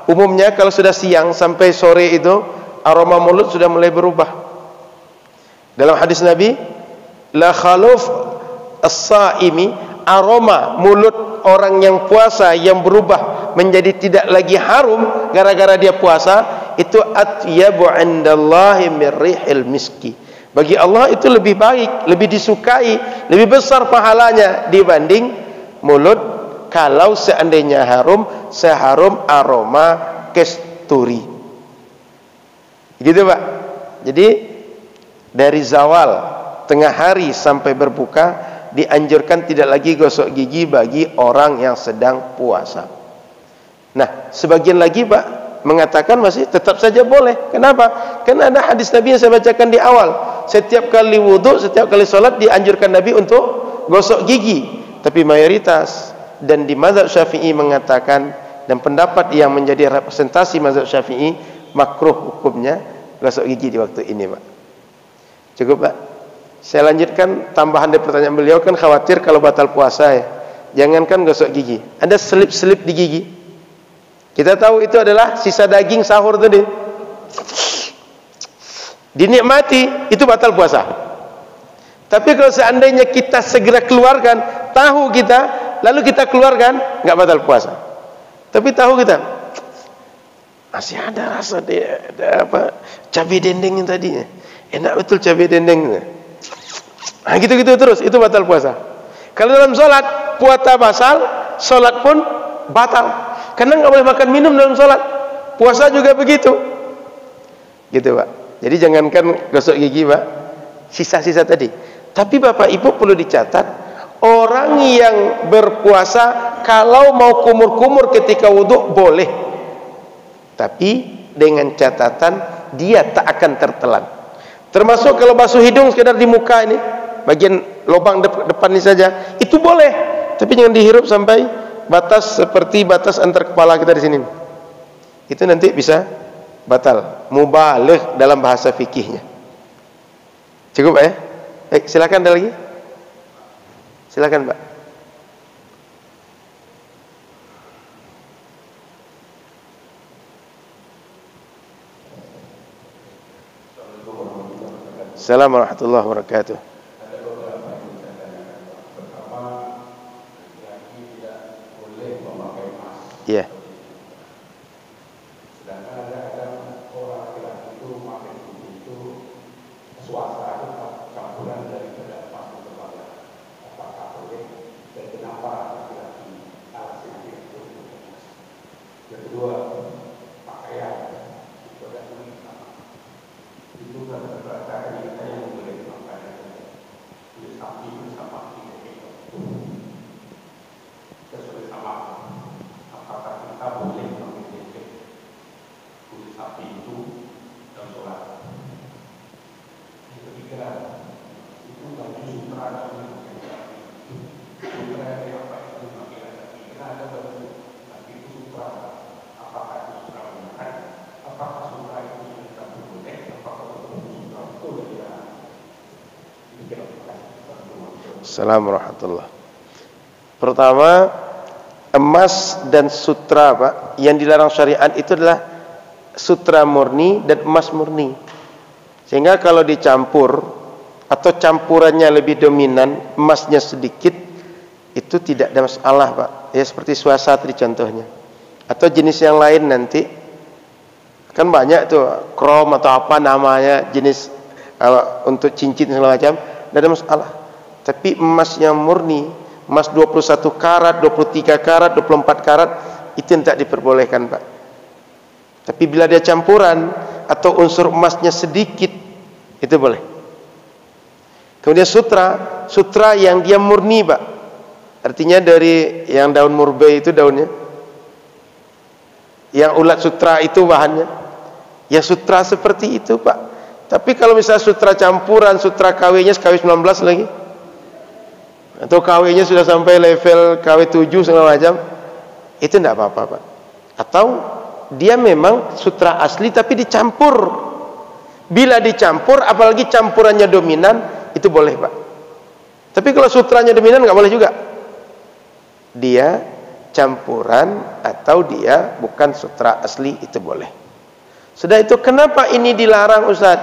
umumnya kalau sudah siang sampai sore itu aroma mulut sudah mulai berubah. Dalam hadis Nabi, la khaluf as-saimi, aroma mulut orang yang puasa yang berubah menjadi tidak lagi harum gara-gara dia puasa, itu atyabu indallahi min rihil miski. Bagi Allah itu lebih baik, lebih disukai, lebih besar pahalanya dibanding mulut kalau seandainya harum seharum aroma kasturi. Gitu Pak. Jadi dari zawal tengah hari sampai berbuka dianjurkan tidak lagi gosok gigi bagi orang yang sedang puasa. Nah, sebagian lagi Pak mengatakan masih tetap saja boleh. Kenapa? Karena ada hadis Nabi yang saya bacakan di awal. Setiap kali wudhu, setiap kali sholat dianjurkan Nabi untuk gosok gigi. Tapi mayoritas dan di mazhab Syafi'i mengatakan, dan pendapat yang menjadi representasi mazhab Syafi'i, makruh hukumnya gosok gigi di waktu ini Pak. Cukup Pak. Saya lanjutkan tambahan dari pertanyaan beliau, kan khawatir kalau batal puasa ya. Jangankan gosok gigi, ada selip-selip di gigi. Kita tahu itu adalah sisa daging sahur tadi. Dinikmati, itu batal puasa. Tapi kalau seandainya kita segera keluarkan tahu kita, lalu kita keluarkan, nggak batal puasa. Tapi tahu kita masih ada rasa ada apa cabai dendeng yang tadinya enak betul, cabai dendeng. Nah, gitu-gitu terus, itu batal puasa. Kalau dalam sholat puasa batal, sholat pun batal. Karena nggak boleh makan minum dalam sholat. Puasa juga begitu. Gitu Pak. Jadi jangankan gosok gigi Pak, sisa-sisa tadi. Tapi Bapak Ibu perlu dicatat, orang yang berpuasa kalau mau kumur-kumur ketika wudhu boleh. Tapi dengan catatan dia tak akan tertelan. Termasuk kalau basuh hidung sekedar di muka ini, bagian lubang depan ini saja, itu boleh. Tapi jangan dihirup sampai batas seperti batas antar kepala kita di sini. Itu nanti bisa batal, mubaligh dalam bahasa fikihnya. Cukup Pak ya? Baik, silakan ada lagi. Silakan Pak. Assalamualaikum warahmatullahi wabarakatuh. Iya. Sedangkan ada orang laki-laki itu memakai itu swasta itu campuran daripada emas itu apakah boleh dan kenapa laki-laki alasan itu? Yang kedua, pakaian itu ada itu kan berkata kita yang boleh pakaian itu sapi bersama itu sesuai sama. Apakah kita boleh mengikuti kulit sapi itu dalam sholat? Yang ketiga, itu baju sutra dan sutra yang apa itu memakai sapi. Karena ada baju sapi itu sutra. Apakah itu sutra benar? Apakah sutra itu sudah boleh? Apakah itu sutra itu tidak? Assalamualaikum warahmatullahi wabarakatuh. Pertama, emas dan sutra Pak, yang dilarang syariat itu adalah sutra murni dan emas murni. Sehingga kalau dicampur atau campurannya lebih dominan, emasnya sedikit, itu tidak ada masalah Pak. Ya seperti swasta tadi contohnya. Atau jenis yang lain nanti, kan banyak tuh krom atau apa namanya, jenis untuk cincin segala macam, tidak ada masalah. Tapi emasnya murni, emas 21 karat, 23 karat, 24 karat, itu yang tak diperbolehkan Pak. Tapi bila dia campuran atau unsur emasnya sedikit, itu boleh. Kemudian sutra yang dia murni Pak, artinya dari yang daun murbei itu daunnya, yang ulat sutra itu bahannya, ya sutra seperti itu Pak. Tapi kalau misalnya sutra campuran, sutra KW-nya KW 19 lagi, atau KW-nya sudah sampai level KW 7 segala macam, itu tidak apa-apa Pak. Atau dia memang sutra asli tapi dicampur. Bila dicampur, apalagi campurannya dominan, itu boleh Pak. Tapi kalau sutranya dominan nggak boleh juga. Dia campuran atau dia bukan sutra asli, itu boleh. Sudah itu, kenapa ini dilarang Ustaz?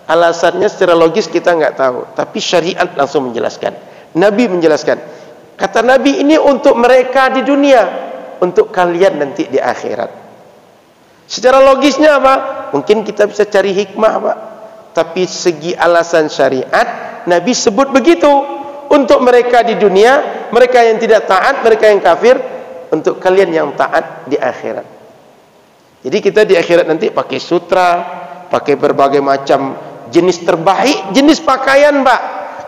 Alasannya secara logis kita nggak tahu, tapi syariat langsung menjelaskan. Nabi menjelaskan. Kata Nabi, ini untuk mereka di dunia, untuk kalian nanti di akhirat. Secara logisnya apa? Mungkin kita bisa cari hikmah, Pak. Tapi segi alasan syariat, Nabi sebut begitu. Untuk mereka di dunia, mereka yang tidak taat, mereka yang kafir, untuk kalian yang taat di akhirat. Jadi kita di akhirat nanti pakai sutra, pakai berbagai macam jenis terbaik, jenis pakaian, Pak,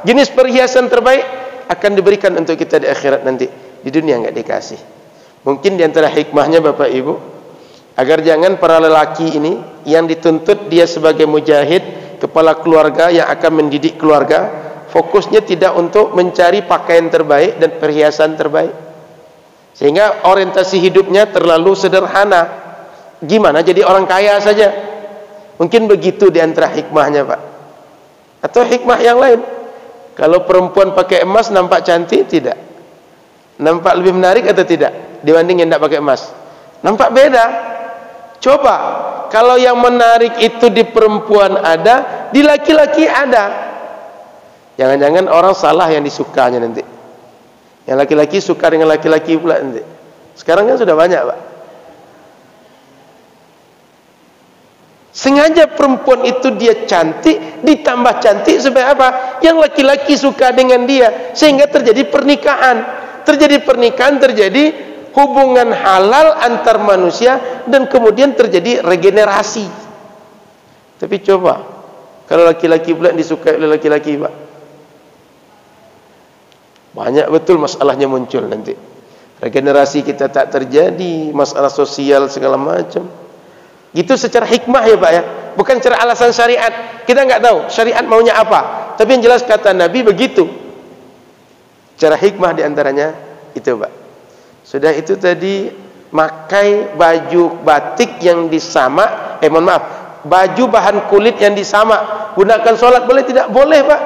jenis perhiasan terbaik akan diberikan untuk kita di akhirat nanti. Di dunia nggak dikasih. Mungkin di antara hikmahnya Bapak Ibu, agar jangan para lelaki ini yang dituntut dia sebagai mujahid, kepala keluarga yang akan mendidik keluarga, fokusnya tidak untuk mencari pakaian terbaik dan perhiasan terbaik, sehingga orientasi hidupnya terlalu sederhana. Gimana jadi orang kaya saja? Mungkin begitu di antara hikmahnya, Pak. Atau hikmah yang lain, kalau perempuan pakai emas nampak cantik tidak? Nampak lebih menarik atau tidak dibanding yang tidak pakai emas? Nampak beda. Coba kalau yang menarik itu di perempuan ada, di laki-laki ada. Jangan-jangan orang salah yang disukanya nanti. Yang laki-laki suka dengan laki-laki pula nanti. Sekarang kan sudah banyak, Pak. Sengaja perempuan itu dia cantik, ditambah cantik supaya apa? Yang laki-laki suka dengan dia, sehingga terjadi pernikahan. Terjadi pernikahan, terjadi hubungan halal antar manusia, dan kemudian terjadi regenerasi. Tapi coba kalau laki-laki pula disukai oleh laki-laki, Pak, banyak betul masalahnya muncul nanti. Regenerasi kita tak terjadi, masalah sosial segala macam. Itu secara hikmah ya, Pak ya, bukan secara alasan syariat. Kita nggak tahu syariat maunya apa, tapi yang jelas kata Nabi begitu. Cara hikmah diantaranya itu, Pak. Sudah itu tadi, pakai baju batik yang disama, mohon maaf, baju bahan kulit yang disama, gunakan sholat boleh tidak? Boleh, Pak.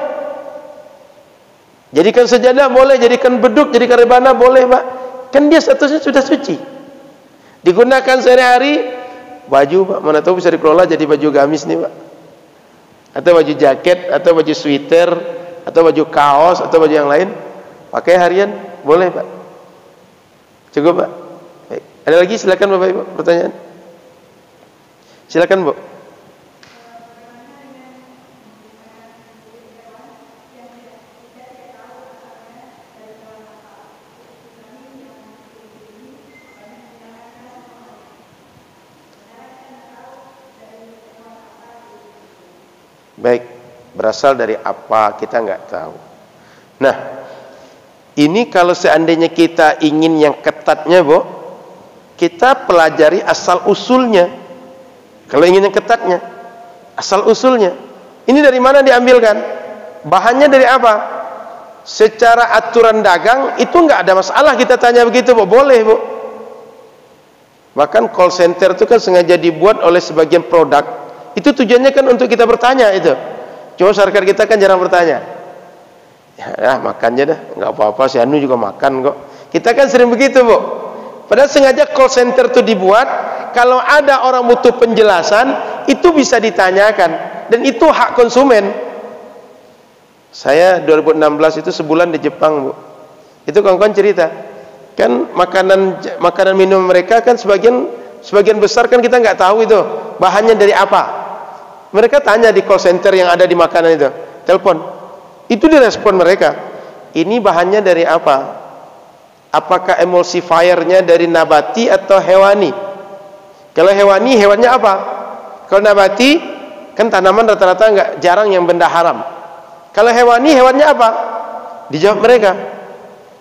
Jadikan sejadah boleh, jadikan beduk, jadikan rebana boleh, Pak. Kan dia statusnya sudah suci. Digunakan sehari-hari, baju, Pak, mana tahu bisa dikelola jadi baju gamis nih, Pak. Atau baju jaket, atau baju sweater, atau baju kaos, atau baju yang lain. Pakai harian, boleh, Pak. Cukup, Pak. Baik. Ada lagi? Silakan Bapak Ibu, pertanyaan. Silakan, Bu. Baik, berasal dari apa kita nggak tahu. Nah, ini kalau seandainya kita ingin yang ketatnya, Bu, kita pelajari asal usulnya. Kalau ingin yang ketatnya, asal usulnya. Ini dari mana diambilkan? Bahannya dari apa? Secara aturan dagang itu nggak ada masalah kita tanya begitu, Bu. Boleh, Bu. Bahkan call center itu kan sengaja dibuat oleh sebagian produk. Itu tujuannya kan untuk kita bertanya itu. Cuma masyarakat kita kan jarang bertanya. Ya, makannya dah, nggak apa-apa, si Anu juga makan kok. Kita kan sering begitu, Bu. Padahal sengaja call center itu dibuat, kalau ada orang butuh penjelasan, itu bisa ditanyakan, dan itu hak konsumen. Saya 2016 itu sebulan di Jepang, Bu. Itu kawan-kawan cerita, kan makanan minum mereka kan sebagian besar kan kita nggak tahu itu bahannya dari apa. Mereka tanya di call center yang ada di makanan itu, telepon. Itu direspon mereka, ini bahannya dari apa? Apakah emulsifiernya dari nabati atau hewani? Kalau hewani, hewannya apa? Kalau nabati, kan tanaman rata-rata jarang yang benda haram. Kalau hewani, hewannya apa? Dijawab mereka.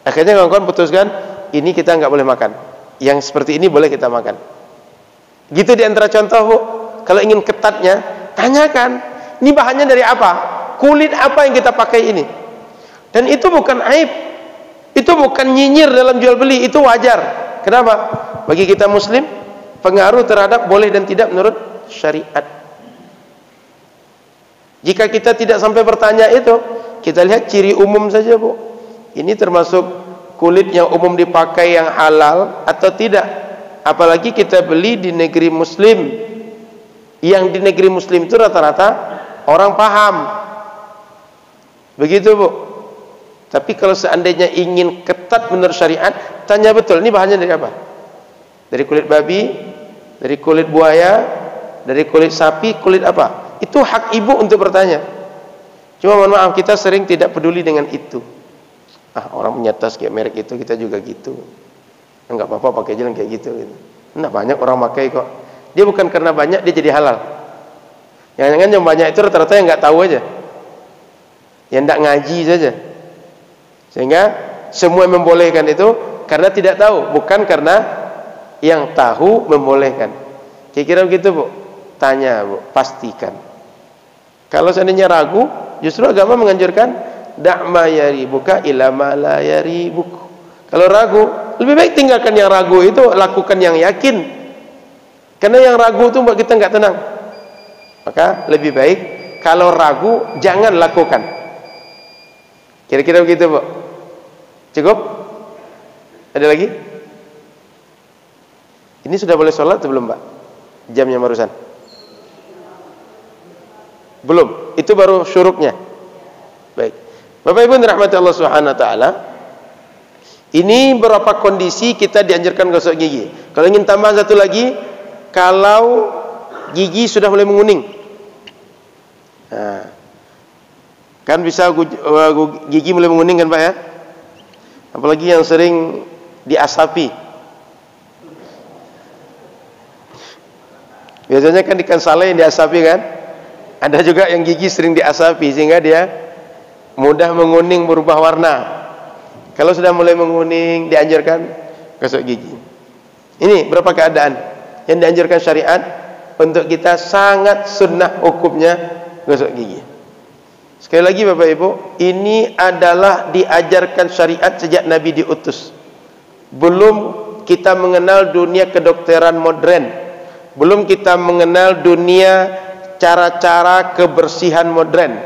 Akhirnya kawan-kawan putuskan, ini kita nggak boleh makan. Yang seperti ini boleh kita makan. Gitu di antara contoh, Bu. Kalau ingin ketatnya, tanyakan, ini bahannya dari apa? Kulit apa yang kita pakai ini? Dan itu bukan aib, itu bukan nyinyir dalam jual beli, itu wajar. Kenapa? Bagi kita Muslim, pengaruh terhadap boleh dan tidak menurut syariat. Jika kita tidak sampai bertanya itu, kita lihat ciri umum saja, Bu. Ini termasuk kulit yang umum dipakai yang halal atau tidak. Apalagi kita beli di negeri muslim, yang di negeri muslim itu rata-rata orang paham. Begitu Bu. Tapi kalau seandainya ingin ketat menurut syariat, tanya betul, ini bahannya dari apa? Dari kulit babi, dari kulit buaya, dari kulit sapi, kulit apa? Itu hak ibu untuk bertanya. Cuma mohon maaf, kita sering tidak peduli dengan itu. Orang punya tas kayak merek itu, kita juga gitu. Enggak apa-apa pakai jalan kayak gitu. Nah, banyak orang pakai kok. Dia bukan karena banyak dia jadi halal. Jangan-jangan yang banyak itu rata-rata yang nggak tahu aja, yang nggak ngaji saja. Sehingga semua membolehkan itu karena tidak tahu, bukan karena yang tahu membolehkan. Kira-kira begitu Bu. Tanya Bu, pastikan. Kalau seandainya ragu, justru agama menganjurkan da'ma yaribuka ila ma la yaribuk. Kalau ragu, lebih baik tinggalkan yang ragu itu, lakukan yang yakin. Karena yang ragu itu buat kita nggak tenang. Maka lebih baik kalau ragu jangan lakukan. Kira-kira begitu Bu. Cukup? Ada lagi? Ini sudah boleh sholat atau belum Pak? Jamnya barusan? Belum. Itu baru syuruknya. Baik. Bapak Ibu dirahmati Allah Subhanahu wa taala. Ini beberapa kondisi kita dianjurkan gosok gigi. Kalau ingin tambah satu lagi, kalau gigi sudah mulai menguning. Nah, kan bisa gigi mulai menguning kan Pak ya? Apalagi yang sering diasapi. Biasanya kan ikan saleh yang diasapi kan? Ada juga yang gigi sering diasapi sehingga dia mudah menguning, berubah warna. Kalau sudah mulai menguning, dianjurkan gosok gigi. Ini berapa keadaan yang dianjurkan syariat untuk kita, sangat sunnah hukumnya gosok gigi. Sekali lagi Bapak Ibu, ini adalah diajarkan syariat sejak Nabi diutus. Belum kita mengenal dunia kedokteran modern, belum kita mengenal dunia cara-cara kebersihan modern,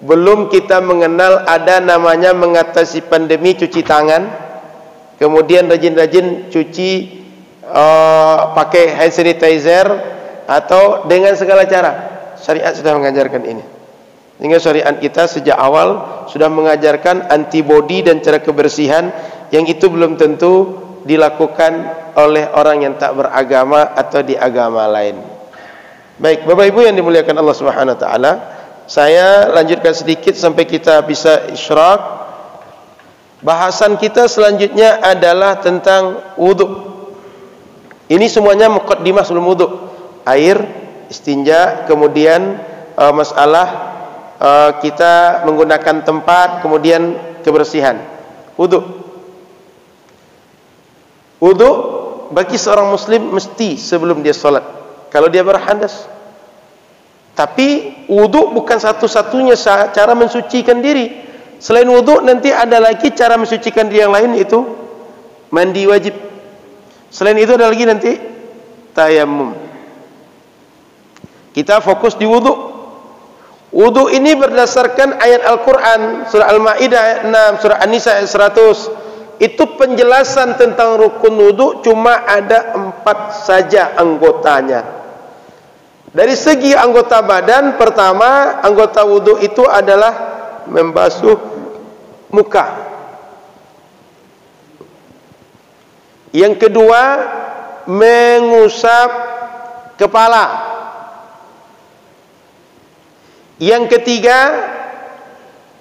belum kita mengenal ada namanya mengatasi pandemi cuci tangan, kemudian rajin-rajin cuci pakai hand sanitizer atau dengan segala cara. Syariat sudah mengajarkan ini. Sehingga syariat kita sejak awal sudah mengajarkan antibodi dan cara kebersihan yang itu belum tentu dilakukan oleh orang yang tak beragama atau di agama lain. Baik, Bapak Ibu yang dimuliakan Allah Subhanahu wa taala, saya lanjutkan sedikit sampai kita bisa isyrak. Bahasan kita selanjutnya adalah tentang wudu. Ini semuanya muqaddimah sebelum wudu. Air, istinja, kemudian masalah kita menggunakan tempat, kemudian kebersihan. Wudu. Wudu bagi seorang muslim mesti sebelum dia sholat, kalau dia berhadas. Tapi wudu bukan satu-satunya cara mensucikan diri. Selain wudu nanti ada lagi cara mensucikan diri yang lain, yaitu mandi wajib. Selain itu ada lagi nanti tayammum. Kita fokus di wudu. Wudu ini berdasarkan ayat Al-Quran, surah Al-Ma'idah ayat 6, surah An-Nisa ayat 100. Itu penjelasan tentang rukun wudu cuma ada 4 saja anggotanya. Dari segi anggota badan, pertama anggota wudu itu adalah membasuh muka. Yang kedua, mengusap kepala. Yang ketiga,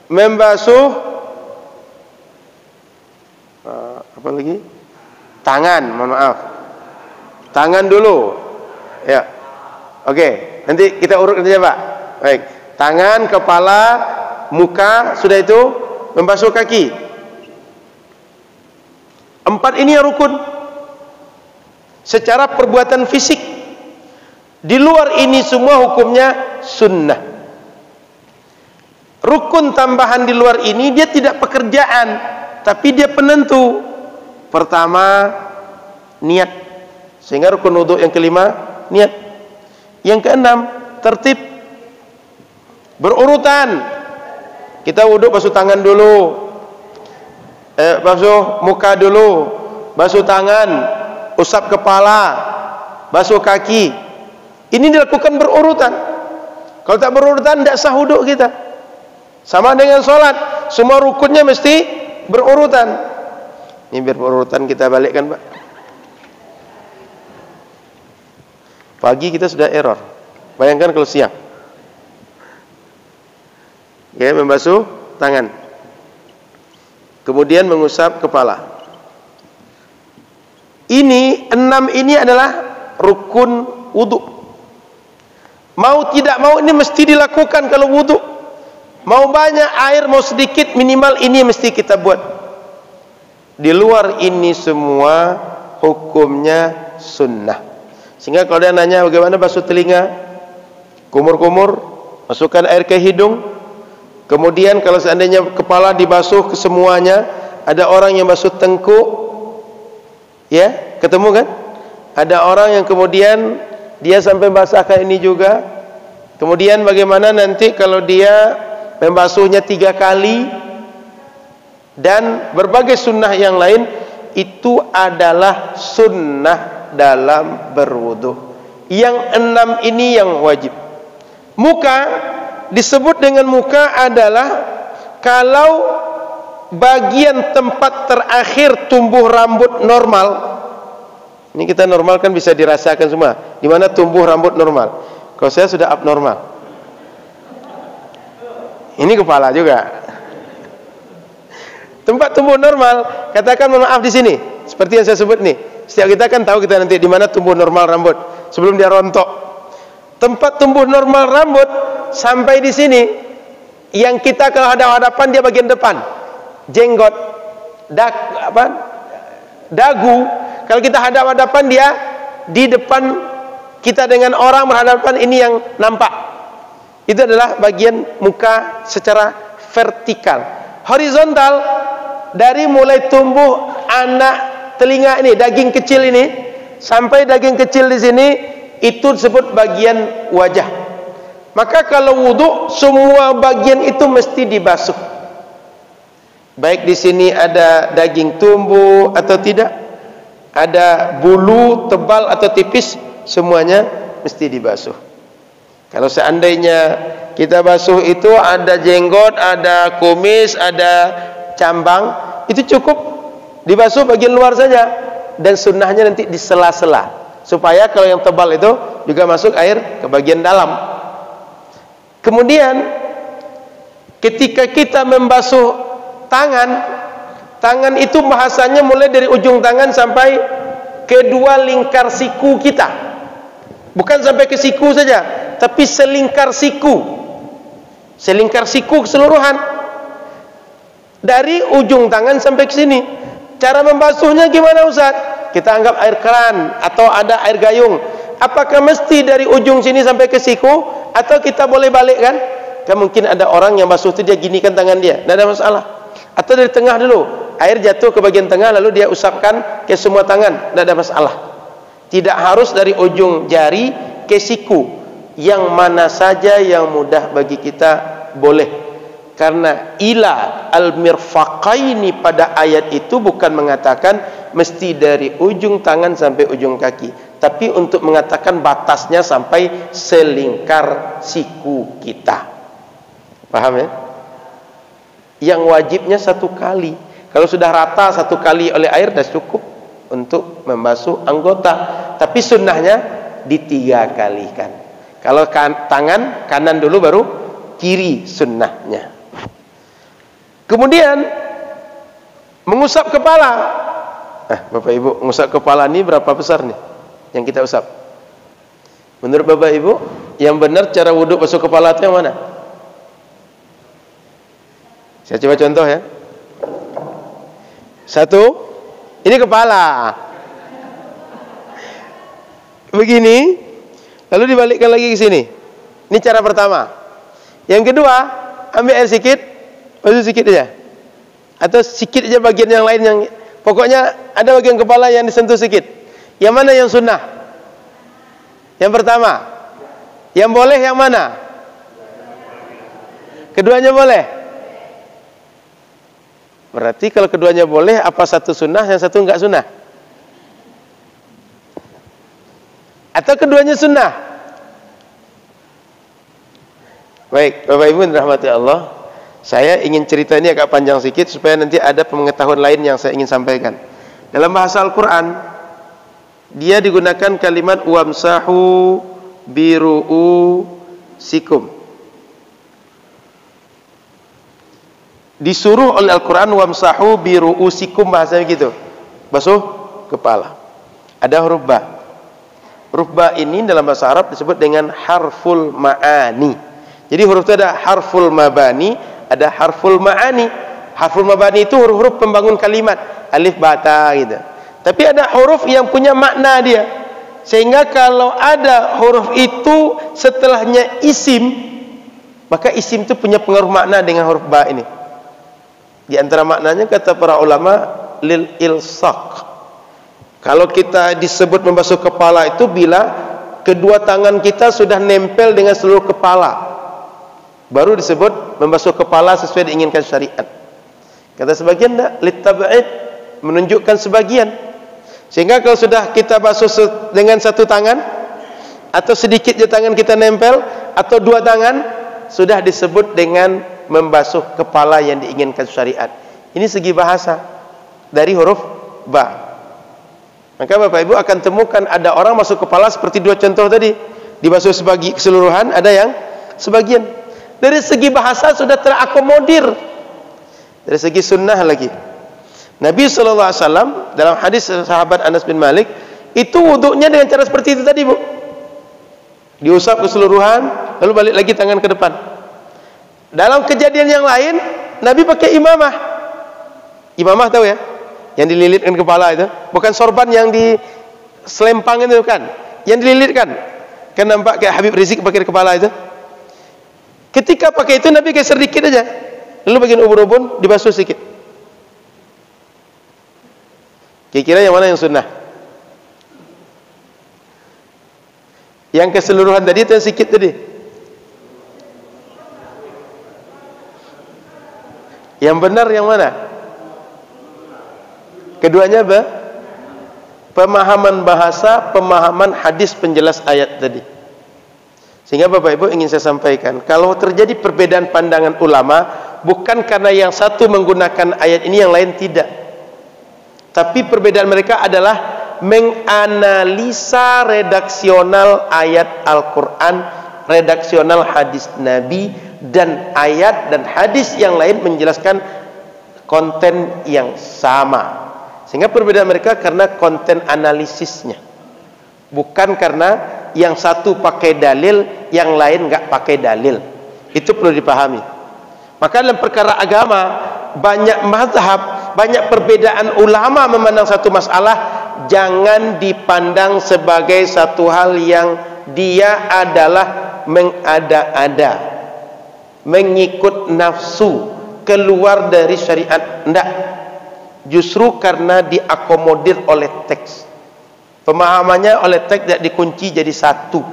membasuh apa lagi? Tangan, mohon maaf. Tangan dulu. Ya. Oke, nanti kita urut saja, Pak. Baik. Tangan, kepala, muka, sudah itu membasuh kaki. 4 ini yang rukun secara perbuatan fisik. Di luar ini semua hukumnya sunnah. Rukun tambahan di luar ini dia tidak pekerjaan, tapi dia penentu. Pertama, niat. Sehingga rukun wudu yang kelima, niat. Yang keenam, tertib. Berurutan. Kita wudu basuh tangan dulu. basuh muka dulu, basuh tangan, usap kepala, basuh kaki. Ini dilakukan berurutan. Kalau tak berurutan, tidak sah wuduk kita. Sama dengan sholat, semua rukunnya mesti berurutan. Ini biar berurutan kita balikkan, Pak. Pagi kita sudah error. Bayangkan kalau siang. Ya, membasuh tangan. Kemudian mengusap kepala. Ini 6 ini adalah rukun wudu. Mau tidak mau ini mesti dilakukan kalau wudu. Mau banyak air, mau sedikit, minimal ini mesti kita buat. Di luar ini semua hukumnya sunnah. Sehingga kalau dia nanya bagaimana basuh telinga, kumur-kumur, masukkan air ke hidung. Kemudian kalau seandainya kepala dibasuh ke semuanya, ada orang yang basuh tengkuk, ya, ketemu kan? Ada orang yang kemudian dia sampai basahkan ini juga. Kemudian bagaimana nanti kalau dia membasuhnya 3 kali, dan berbagai sunnah yang lain, itu adalah sunnah dalam berwudu. Yang 6 ini yang wajib. Muka disebut dengan muka adalah kalau bagian tempat terakhir tumbuh rambut normal. Ini kita normal kan bisa dirasakan semua. Di mana tumbuh rambut normal. Kalau saya sudah abnormal. Ini kepala juga. Tempat tumbuh normal, katakan mohon maaf di sini, seperti yang saya sebut nih. Setiap kita kan tahu kita nanti di mana tumbuh normal rambut sebelum dia rontok. Tempat tumbuh normal rambut sampai di sini, yang kita kalau hadap-hadapan dia bagian depan, jenggot, dagu. Kalau kita hadap-hadapan dia di depan kita dengan orang berhadapan, ini yang nampak. Itu adalah bagian muka secara vertikal. Horizontal dari mulai tumbuh anak telinga ini, daging kecil ini, sampai daging kecil di sini, itu disebut bagian wajah. Maka kalau wudu, semua bagian itu mesti dibasuh. Baik di sini ada daging tumbuh atau tidak, ada bulu tebal atau tipis, semuanya mesti dibasuh. Kalau seandainya kita basuh itu ada jenggot, ada kumis, ada cambang, itu cukup dibasuh bagian luar saja, dan sunnahnya nanti di sela-sela, supaya kalau yang tebal itu juga masuk air ke bagian dalam. Kemudian ketika kita membasuh tangan itu bahasanya mulai dari ujung tangan sampai kedua lingkar siku kita, bukan sampai ke siku saja, tapi selingkar siku keseluruhan, dari ujung tangan sampai ke sini. Cara membasuhnya gimana Ustaz? Kita anggap air keran atau ada air gayung. Apakah mesti dari ujung sini sampai ke siku, atau kita boleh balik kan? Kan mungkin ada orang yang basuh itu dia ginikan tangan dia, tidak ada masalah. Atau dari tengah dulu, air jatuh ke bagian tengah lalu dia usapkan ke semua tangan, tidak ada masalah. Tidak harus dari ujung jari ke siku. Yang mana saja yang mudah bagi kita boleh. Karena ila al-mirfaqaini pada ayat itu bukan mengatakan mesti dari ujung tangan sampai ujung kaki, tapi untuk mengatakan batasnya sampai selingkar siku kita. Paham ya? Yang wajibnya 1 kali. Kalau sudah rata 1 kali oleh air dah cukup untuk membasuh anggota. Tapi sunnahnya di 3 kalikan. Kalau tangan kanan dulu baru kiri sunnahnya. Kemudian mengusap kepala. Bapak Ibu, mengusap kepala ini berapa besar nih yang kita usap? Menurut Bapak Ibu, yang benar cara wudhu basuh kepala itu yang mana? Saya coba contoh ya. 1, ini kepala. Begini, lalu dibalikkan lagi ke sini. Ini cara pertama. Yang kedua, ambil air sedikit, basuh sedikit aja, atau sedikit aja bagian yang lain, yang pokoknya ada bagian kepala yang disentuh sedikit. Yang mana yang sunnah? Yang pertama. Yang boleh yang mana? Keduanya boleh. Berarti kalau keduanya boleh, apa satu sunnah, yang satu enggak sunnah? Atau keduanya sunnah? Baik, Bapak Ibu dirahmati Allah, saya ingin cerita ini agak panjang sedikit supaya nanti ada pengetahuan lain yang saya ingin sampaikan. Dalam bahasa Al-Quran, dia digunakan kalimat wamsahu biru'usikum. Disuruh oleh Al-Quran wamsahu biru'usikum, bahasanya gitu, basuh kepala. Ada huruf ba. Huruf ba ini dalam bahasa Arab disebut dengan harful ma'ani. Jadi huruf itu ada harful mabani, ada harful ma'ani. Harful mabani itu huruf-huruf pembangun kalimat, alif bata gitu. Tapi ada huruf yang punya makna dia, sehingga kalau ada huruf itu setelahnya isim, maka isim itu punya pengaruh makna dengan huruf ba ini. Di antara maknanya kata para ulama lil ilsaq. Kalau kita disebut membasuh kepala itu bila kedua tangan kita sudah nempel dengan seluruh kepala, baru disebut membasuh kepala sesuai diinginkan syariat. Kata sebagian dah litab'id, menunjukkan sebagian. Sehingga kalau sudah kita basuh dengan satu tangan, atau sedikit je tangan kita nempel, atau dua tangan, sudah disebut dengan membasuh kepala yang diinginkan syariat. Ini segi bahasa dari huruf ba. Maka Bapak Ibu akan temukan ada orang masuk kepala seperti dua contoh tadi, dibasuh sebagi keseluruhan, ada yang sebagian. Dari segi bahasa sudah terakomodir. Dari segi sunnah lagi, Nabi SAW dalam hadis sahabat Anas bin Malik itu wuduknya dengan cara seperti itu tadi, Bu. Diusap keseluruhan, lalu balik lagi tangan ke depan. Dalam kejadian yang lain, Nabi pakai imamah. Imamah tahu ya? Yang dililitkan kepala itu, bukan sorban yang di selempang itu kan, yang dililitkan. Kan nampak kayak Habib Rizik pakai kepala itu. Ketika pakai itu Nabi geser dikit aja, lalu bagian ubun-ubun dibasuh sedikit. Kira-kira yang mana yang sunnah? Yang keseluruhan tadi atau yang sedikit tadi? Yang benar yang mana? Keduanya apa? Pemahaman bahasa, pemahaman hadis penjelas ayat tadi. Sehingga Bapak Ibu ingin saya sampaikan, kalau terjadi perbedaan pandangan ulama, bukan karena yang satu menggunakan ayat ini, yang lain tidak. Tapi perbedaan mereka adalah menganalisa redaksional ayat Al-Quran, redaksional hadis Nabi, dan ayat dan hadis yang lain menjelaskan konten yang sama. Sehingga perbedaan mereka karena konten analisisnya, bukan karena yang satu pakai dalil, yang lain enggak pakai dalil. Itu perlu dipahami. Maka dalam perkara agama banyak mazhab, banyak perbedaan ulama memandang satu masalah, jangan dipandang sebagai satu hal yang dia adalah mengada-ada, mengikut nafsu, keluar dari syariat. Tidak. Justru karena diakomodir oleh teks, pemahamannya oleh teks tidak dikunci jadi satu.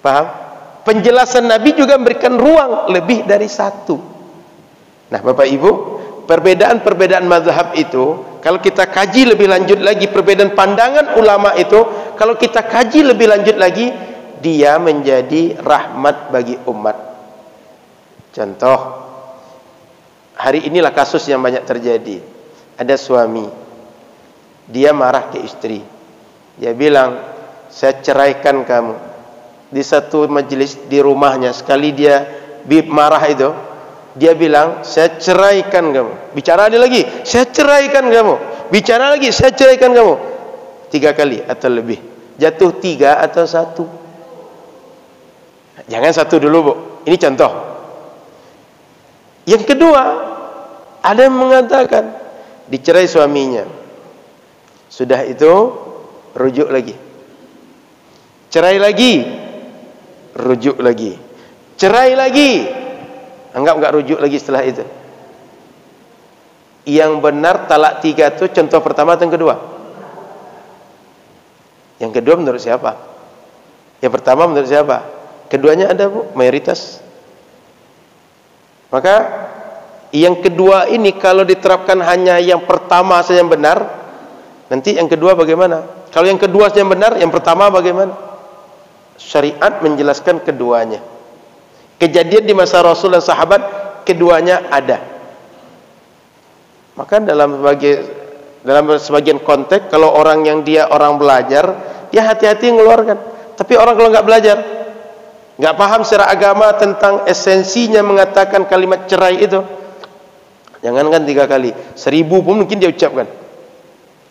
Paham? Penjelasan Nabi juga memberikan ruang lebih dari satu. Nah Bapak Ibu, perbedaan-perbedaan mazhab itu kalau kita kaji lebih lanjut lagi, perbedaan pandangan ulama itu kalau kita kaji lebih lanjut lagi, dia menjadi rahmat bagi umat. Contoh, hari inilah kasus yang banyak terjadi. Ada suami, dia marah ke istri, dia bilang, saya ceraikan kamu. Di satu majelis di rumahnya, sekali dia marah itu, dia bilang, saya ceraikan kamu. Bicara dia lagi, saya ceraikan kamu. Bicara lagi, saya ceraikan kamu. 3 kali atau lebih. Jatuh 3 atau 1? Jangan 1 dulu, Bu. Ini contoh. Yang kedua, ada yang mengatakan dicerai suaminya. Sudah itu rujuk lagi. Cerai lagi. Rujuk lagi. Cerai lagi. Enggak rujuk lagi setelah itu. Yang benar talak 3 itu contoh pertama atau yang kedua? Yang kedua menurut siapa? Yang pertama menurut siapa? Keduanya ada, Bu, mayoritas. Maka Yang kedua ini kalau diterapkan hanya yang pertama saja yang benar, nanti yang kedua bagaimana? Kalau yang kedua saja yang benar, yang pertama bagaimana? Syariat menjelaskan keduanya. Kejadian di masa Rasul dan sahabat, keduanya ada. Maka dalam sebagian konteks, kalau orang yang dia orang belajar, dia hati-hati mengeluarkan. Tapi orang kalau nggak belajar, nggak paham secara agama tentang esensinya mengatakan kalimat cerai itu, jangankan 3 kali, 1000 pun mungkin dia ucapkan.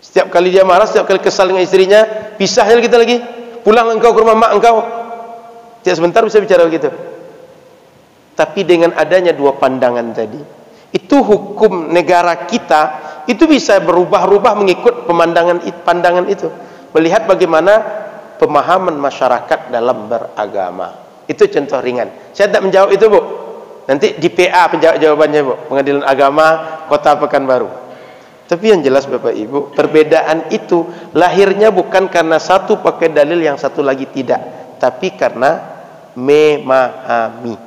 Setiap kali dia marah, setiap kali kesal dengan istrinya, pisahnya kita lagi, pulang engkau ke rumah mak engkau. Tidak sebentar bisa bicara begitu. Tapi dengan adanya 2 pandangan tadi, itu hukum negara kita itu bisa berubah-ubah mengikut pandangan itu. Melihat bagaimana pemahaman masyarakat dalam beragama. Itu contoh ringan. Saya tidak menjawab itu, Bu. Nanti di PA penjawab jawabannya, Bu. Pengadilan Agama Kota Pekanbaru. Tapi yang jelas Bapak Ibu, perbedaan itu lahirnya bukan karena satu pakai dalil yang satu lagi tidak, tapi karena memahami.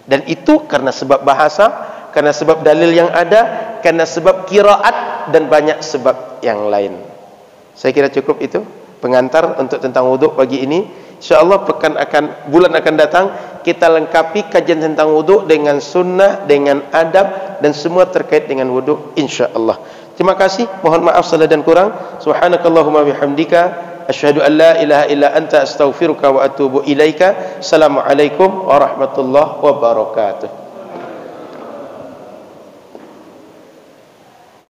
Dan itu karena sebab bahasa, karena sebab dalil yang ada, karena sebab qiraat, dan banyak sebab yang lain. Saya kira cukup itu pengantar untuk tentang wuduk pagi ini. InsyaAllah bulan akan datang kita lengkapi kajian tentang wuduk dengan sunnah, dengan adab, dan semua terkait dengan wuduk insyaAllah. Terima kasih, mohon maaf salah dan kurang. Subhanakallahumma bihamdika asyhadu an la ilaha illa anta astaghfiruka wa atubu ilaika. Assalamualaikum warahmatullahi wabarakatuh.